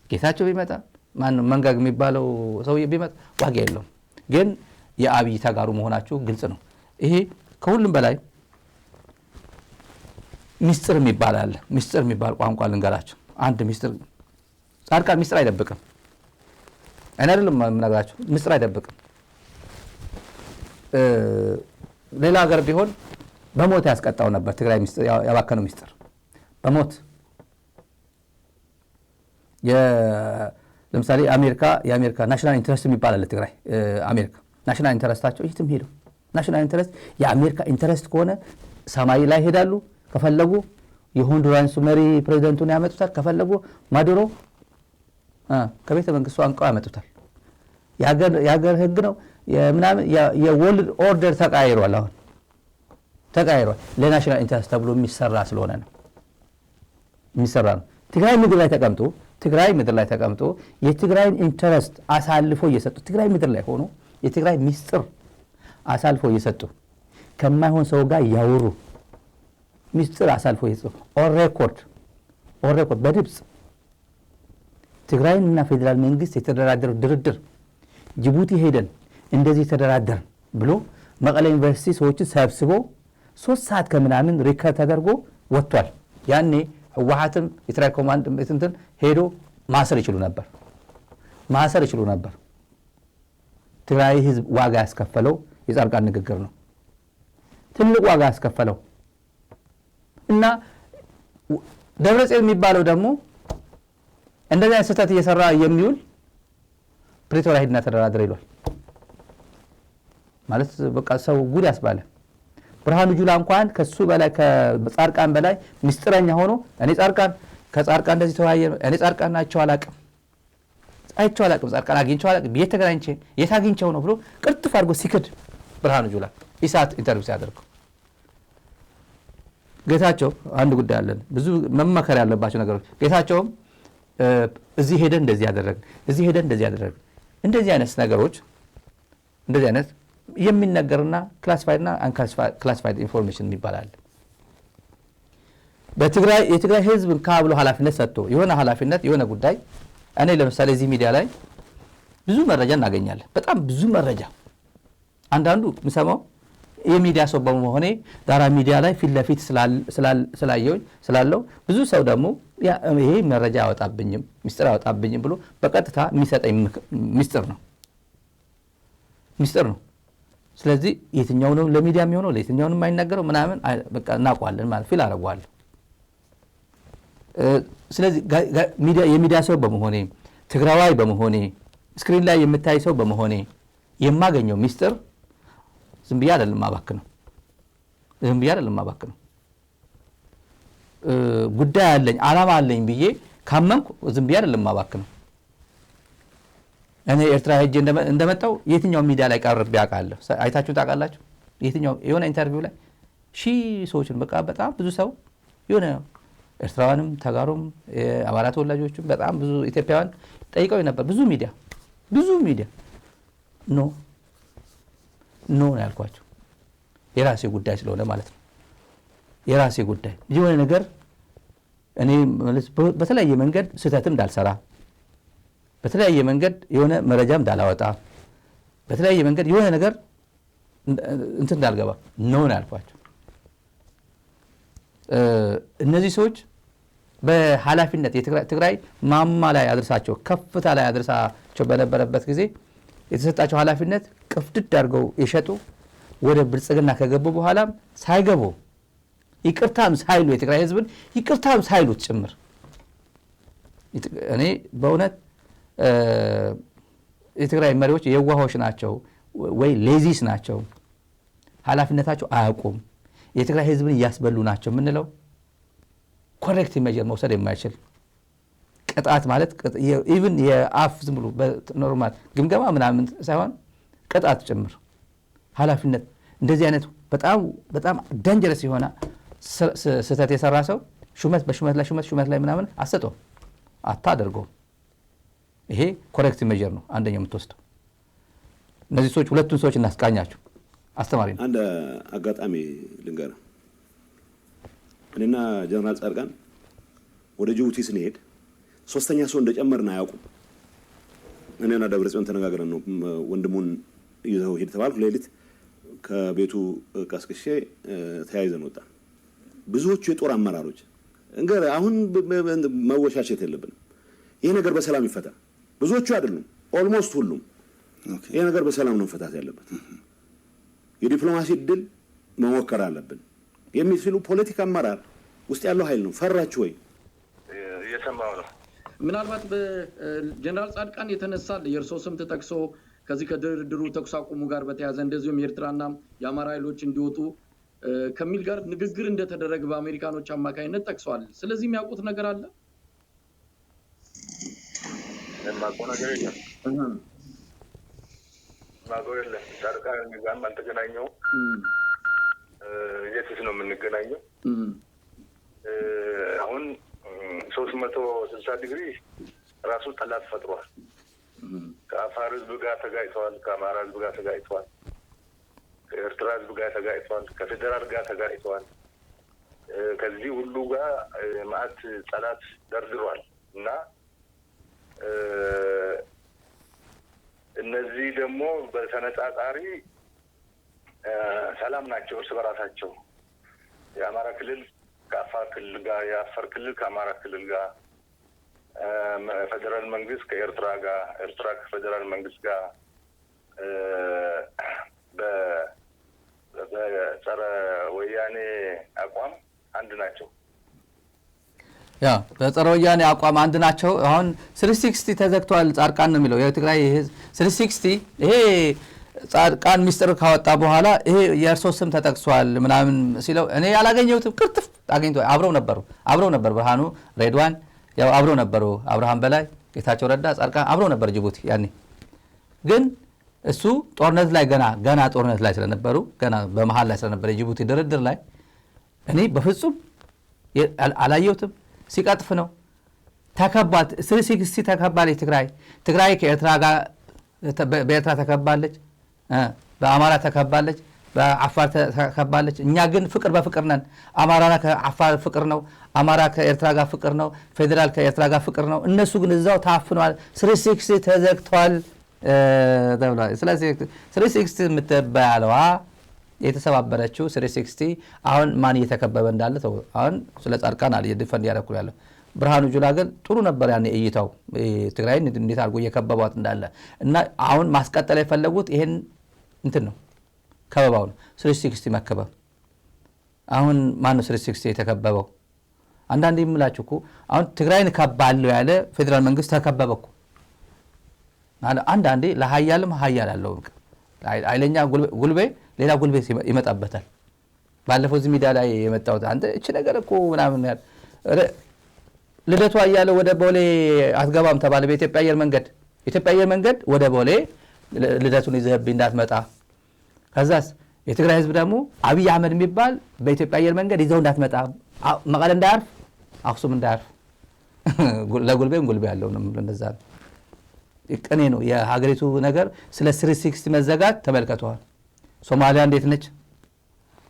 ጌታቸው ቢመጣ ማን መንጋግ የሚባለው ሰውዬ ቢመጣ ዋጋ የለውም። ግን የአብይ ተጋሩ መሆናችሁ ግልጽ ነው። ይሄ ከሁሉም በላይ ሚስጥር የሚባል አለ። ሚስጥር የሚባል ቋንቋ ልንገራችሁ። አንድ ሚስጥር ጻድቃን ሚስጥር አይደብቅም። እኔ አይደለም የምነግራችሁ፣ ሚስጥር አይደብቅም። ሌላ ሀገር ቢሆን በሞት ያስቀጣው ነበር። ትግራይ ሚስጥር ያባከነው ሚስጥር በሞት ለምሳሌ የአሜሪካ ናሽናል ኢንተረስት የሚባል አለ። ትግራይ አሜሪካ ናሽናል ኢንተረስታቸው የትም ሄደው ናሽናል ኢንተረስት የአሜሪካ ኢንተረስት ከሆነ ሰማይ ላይ ሄዳሉ። ከፈለጉ የሆንዱራንስ መሪ ፕሬዝዳንቱን ያመጡታል። ከፈለጉ ማዱሮ ከቤተ መንግስቱ አንቀው ያመጡታል። የሀገር ህግ ነው ምናምን። የወርልድ ኦርደር ተቃይሯል። አሁን ተቃይሯል። ለናሽናል ኢንተረስት ተብሎ የሚሰራ ስለሆነ ነው የሚሰራ ነው። ትግራይ ምድር ላይ ተቀምጦ የትግራይን ኢንተረስት አሳልፎ እየሰጡ ትግራይ ምድር ላይ ሆኖ የትግራይ ሚስጥር አሳልፎ እየሰጡ ከማይሆን ሰው ጋር ያወሩ ሚስጥር አሳልፎ እየሰጡ ኦን ሬኮርድ በድምፅ ትግራይንና ፌዴራል መንግስት የተደራደረው ድርድር ጅቡቲ ሄደን እንደዚህ ተደራደር ብሎ መቀሌ ዩኒቨርሲቲ ሰዎችን ሰብስቦ 3 ሰዓት ከምናምን ሪከርድ ተደርጎ ወጥቷል። ያኔ ህወሓትም የትግራይ ኮማንድ እንትን ሄዶ ማሰር ይችሉ ነበር። ትግራይ ህዝብ ዋጋ ያስከፈለው የጻድቃን ንግግር ነው። ትልቅ ዋጋ ያስከፈለው እና ደብረጽዮን የሚባለው ደግሞ እንደዚህ አይነት ስህተት እየሰራ የሚውል ፕሪቶሪያ ሄድና ተደራደረ ይሏል ማለት በቃ ሰው ጉድ ያስባለ። ብርሃኑ ጁላ እንኳን ከሱ በላይ ከጻድቃን በላይ ሚስጥረኛ ሆኖ እኔ ከጻድቃን እንደዚህ ተወያየ እኔ ጻድቃን ናቸው አላቅም ጻድቃን አግኝቼው አላቅም የት አግኝቼው ነው ብሎ ቅርጥፍ አድርጎ ሲክድ ብርሃኑ ጁላ ኢሳት ኢንተርቪው ሲያደርገው ጌታቸው አንድ ጉዳይ አለን ብዙ መመከር ያለባቸው ነገሮች ጌታቸውም እዚህ ሄደን እንደዚህ ያደረግን እንደዚህ አይነት ነገሮች እንደዚህ አይነት የሚነገርና ክላሲፋይድ እና አንክላሲፋይድ ኢንፎርሜሽን ይባላል። የትግራይ ህዝብ ካብሎ ኃላፊነት ሰጥቶ የሆነ ኃላፊነት የሆነ ጉዳይ እኔ ለምሳሌ እዚህ ሚዲያ ላይ ብዙ መረጃ እናገኛለን። በጣም ብዙ መረጃ አንዳንዱ የምሰማው የሚዲያ ሰው በመሆኔ ዳራ ሚዲያ ላይ ፊት ለፊት ስላለው ብዙ ሰው ደግሞ ይሄ መረጃ ያወጣብኝም ሚስጥር ያወጣብኝም ብሎ በቀጥታ የሚሰጠኝ ሚስጥር ነው። ስለዚህ የትኛው ነው ለሚዲያ የሚሆነው ለየትኛው ነው የማይነገረው ምናምን በቃ እናውቀዋለን ማለት ፊል አደርገዋለሁ። ስለዚህ የሚዲያ ሰው በመሆኔ ትግራዋይ በመሆኔ ስክሪን ላይ የምታይ ሰው በመሆኔ የማገኘው ሚስጥር ዝም ብዬ አይደለም ማባክነው ጉዳይ አለኝ ዓላማ አለኝ ብዬ ካመንኩ ዝም ብዬ አይደለም ማባክነው። እኔ ኤርትራ ሄጄ እንደመጣው የትኛው ሚዲያ ላይ ቀርቤ አውቃለሁ? አይታችሁ ታውቃላችሁ? የትኛው የሆነ ኢንተርቪው ላይ ሰዎችን በቃ በጣም ብዙ ሰው የሆነ ኤርትራውያንም ተጋሩም አማራ ተወላጆችም በጣም ብዙ ኢትዮጵያውያን ጠይቀው ነበር። ብዙ ሚዲያ ኖ ያልኳቸው የራሴ ጉዳይ ስለሆነ ማለት ነው። የራሴ ጉዳይ የሆነ ነገር እኔ በተለያየ መንገድ ስህተትም እንዳልሰራ በተለያየ መንገድ የሆነ መረጃም እንዳላወጣ በተለያየ መንገድ የሆነ ነገር እንትን እንዳልገባ ነው ያልኳቸው። እነዚህ ሰዎች በኃላፊነት የትግራይ ማማ ላይ አድርሳቸው ከፍታ ላይ አድርሳቸው በነበረበት ጊዜ የተሰጣቸው ኃላፊነት ቅፍድድ አድርገው የሸጡ ወደ ብልጽግና ከገቡ በኋላም ሳይገቡ ይቅርታም ሳይሉ የትግራይ ህዝብን ይቅርታም ሳይሉት ጭምር እኔ በእውነት የትግራይ መሪዎች የዋሆች ናቸው ወይ ሌዚስ ናቸው፣ ኃላፊነታቸው አያውቁም፣ የትግራይ ህዝብን እያስበሉ ናቸው የምንለው ኮሬክቲቭ ሜጀር መውሰድ የማይችል ቅጣት ማለት ኢቭን የአፍ ዝም ብሎ በኖርማል ግምገማ ምናምን ሳይሆን ቅጣት ጭምር ኃላፊነት እንደዚህ አይነት በጣም ዳንጀረስ የሆነ ስህተት የሰራ ሰው ሹመት ላይ ምናምን አታደርገው። ይሄ ኮሬክቲቭ ሜጀር ነው አንደኛው የምትወስደው። እነዚህ ሰዎች ሁለቱን ሰዎች እናስቃኛቸው። አስተማሪ ነው። አንድ አጋጣሚ ልንገር። እኔና ጀነራል ጻድቃን ወደ ጅቡቲ ስንሄድ ሶስተኛ ሰው እንደጨመርን አያውቁም። እኔና ደብረጽዮን ተነጋግረን ነው ወንድሙን ይዘው ሄድ ተባልኩ። ሌሊት ከቤቱ ቀስቅሼ ተያይዘን ወጣን። ብዙዎቹ የጦር አመራሮች እንግዲህ አሁን መወሻሸት የለብንም። ይሄ ነገር በሰላም ይፈታ። ብዙዎቹ አይደሉም፣ ኦልሞስት ሁሉም ይሄ ነገር በሰላም ነው መፈታት ያለበት። የዲፕሎማሲ ድል መሞከር አለብን የሚሉ ፖለቲካ አመራር ውስጥ ያለው ኃይል ነው። ፈራችሁ ወይ? እየሰማው ነው። ምናልባት በጀነራል ጻድቃን የተነሳል የእርሶ ስም ተጠቅሶ ከዚህ ከድርድሩ ተኩስ አቁሙ ጋር በተያያዘ እንደዚሁም የኤርትራና የአማራ ኃይሎች እንዲወጡ ከሚል ጋር ንግግር እንደተደረገ በአሜሪካኖች አማካይነት ጠቅሷል። ስለዚህ የሚያውቁት ነገር አለ? የማውቀው ነገር የለም። ማውቀው የለም። ጻድቃን ጋርም አልተገናኘሁም። የትስ ነው የምንገናኘው? አሁን 360 ዲግሪ ራሱ ጠላት ፈጥሯል። ከአፋር ህዝብ ጋር ተጋጭተዋል፣ ከአማራ ህዝብ ጋር ተጋጭተዋል፣ ከኤርትራ ህዝብ ጋር ተጋጭተዋል፣ ከፌዴራል ጋር ተጋጭተዋል። ከዚህ ሁሉ ጋር ማዕት ጠላት ደርድሯል እና እነዚህ ደግሞ በተነጻጻሪ ሰላም ናቸው እርስ በራሳቸው። የአማራ ክልል ከአፋር ክልል ጋር፣ የአፋር ክልል ከአማራ ክልል ጋር፣ ፌዴራል መንግስት ከኤርትራ ጋር፣ ኤርትራ ከፌዴራል መንግስት ጋር በጸረ ወያኔ አቋም አንድ ናቸው። ያ በጸረ ወያኔ አቋም አንድ ናቸው። አሁን 360 ተዘግቷል ጻድቃን ነው የሚለው የትግራይ ህዝብ 360 ይሄ ጻድቃን ሚስጥር ካወጣ በኋላ ይሄ የእርሶ ስም ተጠቅሷል ምናምን ሲለው እኔ ያላገኘሁትም ቅርጥፍ አገኝቶ አብረው ነበር ብርሃኑ ሬድዋን ያው አብረው ነበሩ። አብርሃም በላይ ጌታቸው ረዳ ጻድቃን አብረው ነበር ጅቡቲ ያኔ። ግን እሱ ጦርነት ላይ ገና ጦርነት ላይ ስለነበሩ ገና በመሃል ላይ ስለነበረ ጅቡቲ ድርድር ላይ እኔ በፍጹም አላየሁትም። ሲቀጥፍ ነው ተከባት 360 ተከባለች። ትግራይ ከኤርትራ ጋር በኤርትራ ተከባለች፣ በአማራ ተከባለች፣ በአፋር ተከባለች። እኛ ግን ፍቅር በፍቅር ነን። አማራ ከአፋር ፍቅር ነው፣ አማራ ከኤርትራ ጋር ፍቅር ነው፣ ፌዴራል ከኤርትራ ጋር ፍቅር ነው። እነሱ ግን እዛው ታፍኗል። 360 ተዘግቷል ተብሏል። ስለዚህ 360 የምትባለዋ የተሰባበረችው 360 አሁን ማን እየተከበበ እንዳለ ተው። አሁን ስለ ጻድቃን አለ ዲፈንድ ያደረኩ ያለው ብርሃኑ ጁላ ግን ጥሩ ነበር ያኔ እይታው ትግራይን እንዴት አድርጎ እየከበቧት እንዳለ እና አሁን ማስቀጠል የፈለጉት ይሄን እንትን ነው ከበባው ነው 360 መከበብ። አሁን ማን ነው 360 የተከበበው? አንዳንዴ የምላችሁ እኮ አሁን ትግራይን ከባለው ያለ ፌዴራል መንግስት ተከበበ እኮ። አንዳንዴ ለሀያልም ሀያል አለው ኃይለኛ ጉልቤ ሌላ ጉልቤ ይመጣበታል። ባለፈው እዚህ ሚዲያ ላይ የመጣሁት አንተ እቺ ነገር እኮ ምናምን ልደቷ እያለ ወደ ቦሌ አትገባም ተባለ በኢትዮጵያ አየር መንገድ ወደ ቦሌ ልደቱን ይዘህብኝ እንዳትመጣ። ከዛስ የትግራይ ህዝብ ደግሞ አብይ አህመድ የሚባል በኢትዮጵያ አየር መንገድ ይዘው እንዳትመጣ፣ መቀለ እንዳያርፍ፣ አክሱም እንዳያርፍ ለጉልቤም ጉልቤ ያለው ነው። እንደዛ ነው ቅኔ ነው የሀገሪቱ ነገር። ስለ 360 መዘጋት ተመልከቷል። ሶማሊያ እንዴት ነች?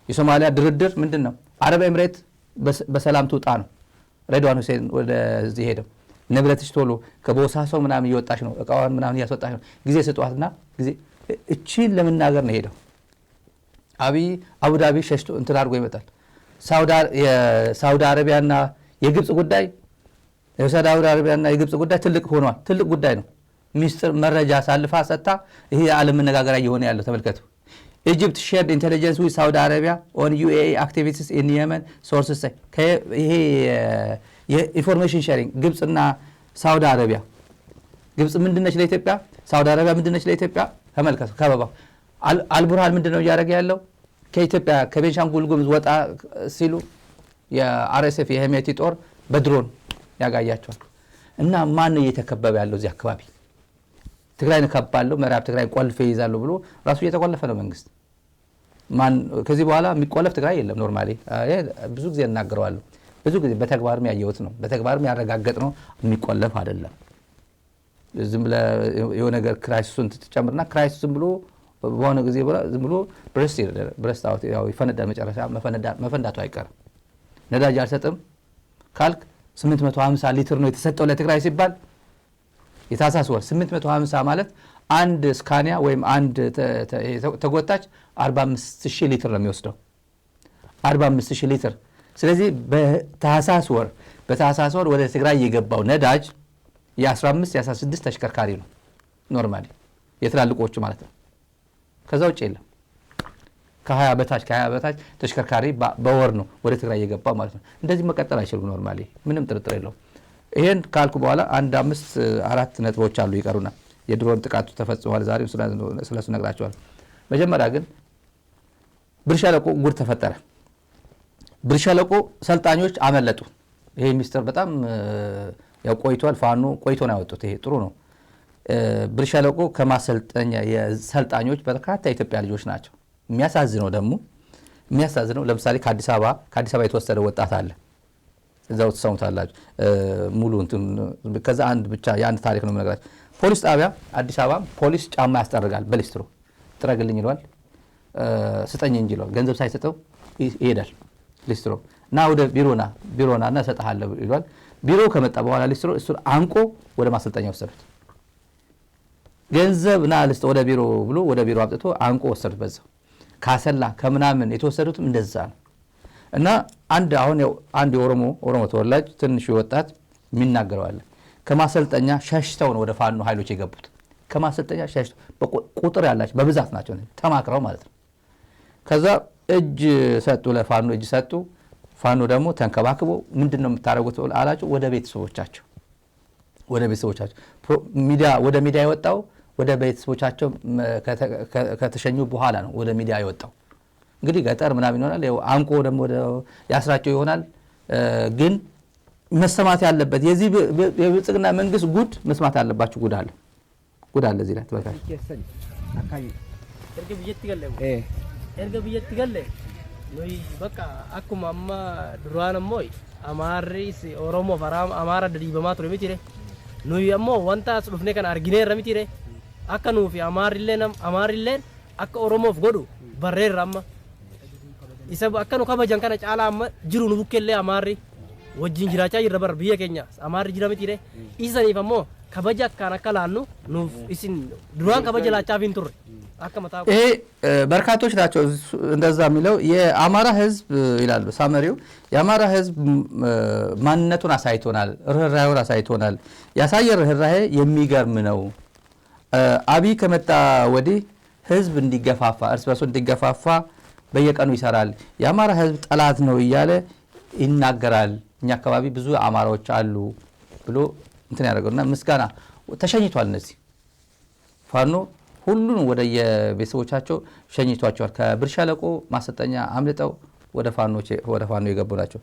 የሶማሊያ ድርድር ምንድነው? አረብ ኤምሬት በሰላም ትውጣ ነው። ሬድዋን ሁሴን ወደዚህ ሄደው ንብረትሽ ቶሎ ከቦሳሶ ምናምን እየወጣች ነው፣ እቃዋን ምናምን እያስወጣች ነው፣ ጊዜ ስጧትና ጊዜ እቺን ለመናገር ነው ሄደው። አብይ አቡዳቢ ሸሽቶ እንትን አድርጎ ይመጣል። የሳውዲ አረቢያና የግብጽ ጉዳይ ትልቅ ሆኗል። ትልቅ ጉዳይ ነው። ሚስጥር መረጃ ሳልፋ ሰጥታ ይሄ የዓለም መነጋገሪያ እየሆነ ያለው ተመልከቱ። Egypt shared intelligence with Saudi Arabia on UAE activities in Yemen sources say ይሄ የኢንፎርሜሽን ሼሪንግ ግብጽና ሳውዲ አረቢያ ግብጽ ምንድነች ለኢትዮጵያ? ሳውዲ አረቢያ ምንድነች ለኢትዮጵያ? ተመልከቱ ከበባ አልቡርሃን ምንድነው ያደረገ ያለው? ከኢትዮጵያ ከቤንሻንጉል ጉሙዝ ወጣ ሲሉ የአርኤስኤፍ የሄሜቲ ጦር በድሮን ያጋያቸዋል። እና ማን ነው እየተከበበ ያለው እዚህ አካባቢ? ትግራይን ከባለው ምዕራብ ትግራይ ቆልፌ ይዛሉ ብሎ ራሱ እየተቆለፈ ነው መንግስት። ማን ከዚህ በኋላ የሚቆለፍ ትግራይ የለም። ኖርማሊ ብዙ ጊዜ እናገረዋለሁ፣ ብዙ ጊዜ በተግባርም ያየሁት ነው፣ በተግባርም ያረጋገጥ ነው። የሚቆለፍ አይደለም። ዝም ብለ የሆነ ነገር ክራይሲሱን ተጨምርና ክራይሲስ ዝም ብሎ በሆነ ጊዜ ዝም ብሎ ብረስት አውት ያው ይፈነዳል። መጨረሻ መፈንዳቱ አይቀርም። ነዳጅ አልሰጥም ካልክ 850 ሊትር ነው የተሰጠው ለትግራይ ሲባል የታህሳስ ወር 850 ማለት አንድ ስካኒያ ወይም አንድ ተጎታች 45000 ሊትር ነው የሚወስደው 45000 ሊትር። ስለዚህ በታህሳስ ወር ወደ ትግራይ የገባው ነዳጅ የ15 የ16 ተሽከርካሪ ነው ኖርማሊ የትላልቆቹ ማለት ነው። ከዛ ውጭ የለም። ከ20 በታች ተሽከርካሪ በወር ነው ወደ ትግራይ የገባው ማለት ነው። እንደዚህ መቀጠል አይችልም ኖርማሊ ምንም ጥርጥር የለውም። ይሄን ካልኩ በኋላ 4 ነጥቦች አሉ ይቀሩና የድሮን ጥቃቱ ተፈጽሟል። ዛሬ ስለሱ ነግራቸዋል። መጀመሪያ ግን ብር ሸለቆ ጉድ ተፈጠረ። ብር ሸለቆ ሰልጣኞች አመለጡ። ይሄ ሚስጥር በጣም ያው ቆይቷል። ፋኖ ቆይቶ ነው ያወጡት። ይሄ ጥሩ ነው። ብር ሸለቆ ከማሰልጠኛ የሰልጣኞች በርካታ የኢትዮጵያ ልጆች ናቸው። የሚያሳዝነው ለምሳሌ ከአዲስ አበባ የተወሰደ ወጣት አለ። እዛው ተሰሙታላችሁ ሙሉ እንትን ከዛ የአንድ ታሪክ ነው የምነግራችሁ። ፖሊስ ጣቢያ አዲስ አበባ ፖሊስ ጫማ ያስጠርጋል በሊስትሮ ጥረግልኝ ይለዋል። ስጠኝ እንጂ ይለዋል። ገንዘብ ሳይሰጠው ይሄዳል። ሊስትሮ እና ወደ ቢሮና እና እሰጥሃለሁ ይለዋል። ቢሮ ከመጣ በኋላ ሊስትሮ እሱን አንቆ ወደ ማሰልጠኛ ወሰዱት። ገንዘብ ና ልስጥ ወደ ቢሮ ብሎ ወደ ቢሮ አምጥቶ አንቆ ወሰዱት። በዛው ካሰላ ከምናምን የተወሰዱትም እንደዛ ነው። እና አንድ የኦሮሞ ተወላጅ ትንሽ ወጣት የሚናገረው አለ። ከማሰልጠኛ ሸሽተው ነው ወደ ፋኖ ኃይሎች የገቡት። ከማሰልጠኛ ሸሽተው ቁጥር ያላቸው በብዛት ናቸው ተማክረው ማለት ነው። ከዛ እጅ ሰጡ፣ ለፋኖ እጅ ሰጡ። ፋኖ ደግሞ ተንከባክቦ ምንድነው የምታደርጉት አላቸው። ወደ ቤተሰቦቻቸው ወደ ሚዲያ የወጣው ወደ ቤተሰቦቻቸው ከተሸኙ በኋላ ነው ወደ ሚዲያ የወጣው። እንግዲህ ገጠር ምናምን ይሆናል አንቆ ደግሞ ያስራቸው ይሆናል። ግን መሰማት ያለበት የዚህ የብልጽግና መንግስት ጉድ መስማት ያለባችሁ ጉድ አለ እዚህ ላይ ተበካሽ erga biyyatti galle nuyi bakka akkuma amma duraan ammoo amaarris oromoof amaara dadiibamaa ture mitire nuyi ammoo wanta as dhufne kana argineerra mitire akka nuufi amaarilleen akka oromoof godhu barreerra amma isa akka nu kabajan kana caalaa amma jiru nu bukkeellee amaarri wajjin jiraachaa jirra bar biyya keenya amaarri jira mitire isaniif ammoo kabaja akkaan akka laannu nuuf isin duraan kabaja laachaaf hin turre ይሄ በርካቶች ናቸው እንደዛ የሚለው። የአማራ ህዝብ ይላሉ ሳመሪው የአማራ ህዝብ ማንነቱን አሳይቶናል፣ ርህራሄውን አሳይቶናል። ያሳየ ርህራሄ የሚገርም ነው። አብይ ከመጣ ወዲህ ህዝብ እንዲገፋፋ እርስ በርሱ እንዲገፋፋ በየቀኑ ይሰራል። የአማራ ህዝብ ጠላት ነው እያለ ይናገራል። እኛ አካባቢ ብዙ አማራዎች አሉ ብሎ እንትን ያደርገውና ምስጋና ተሸኝቷል። እነዚህ ፋኖ ሁሉን ወደ የቤተሰቦቻቸው ሸኝቷቸዋል። ከብር ሸለቆ ማሰልጠኛ አምልጠው ወደ ፋኖ የገቡ ናቸው።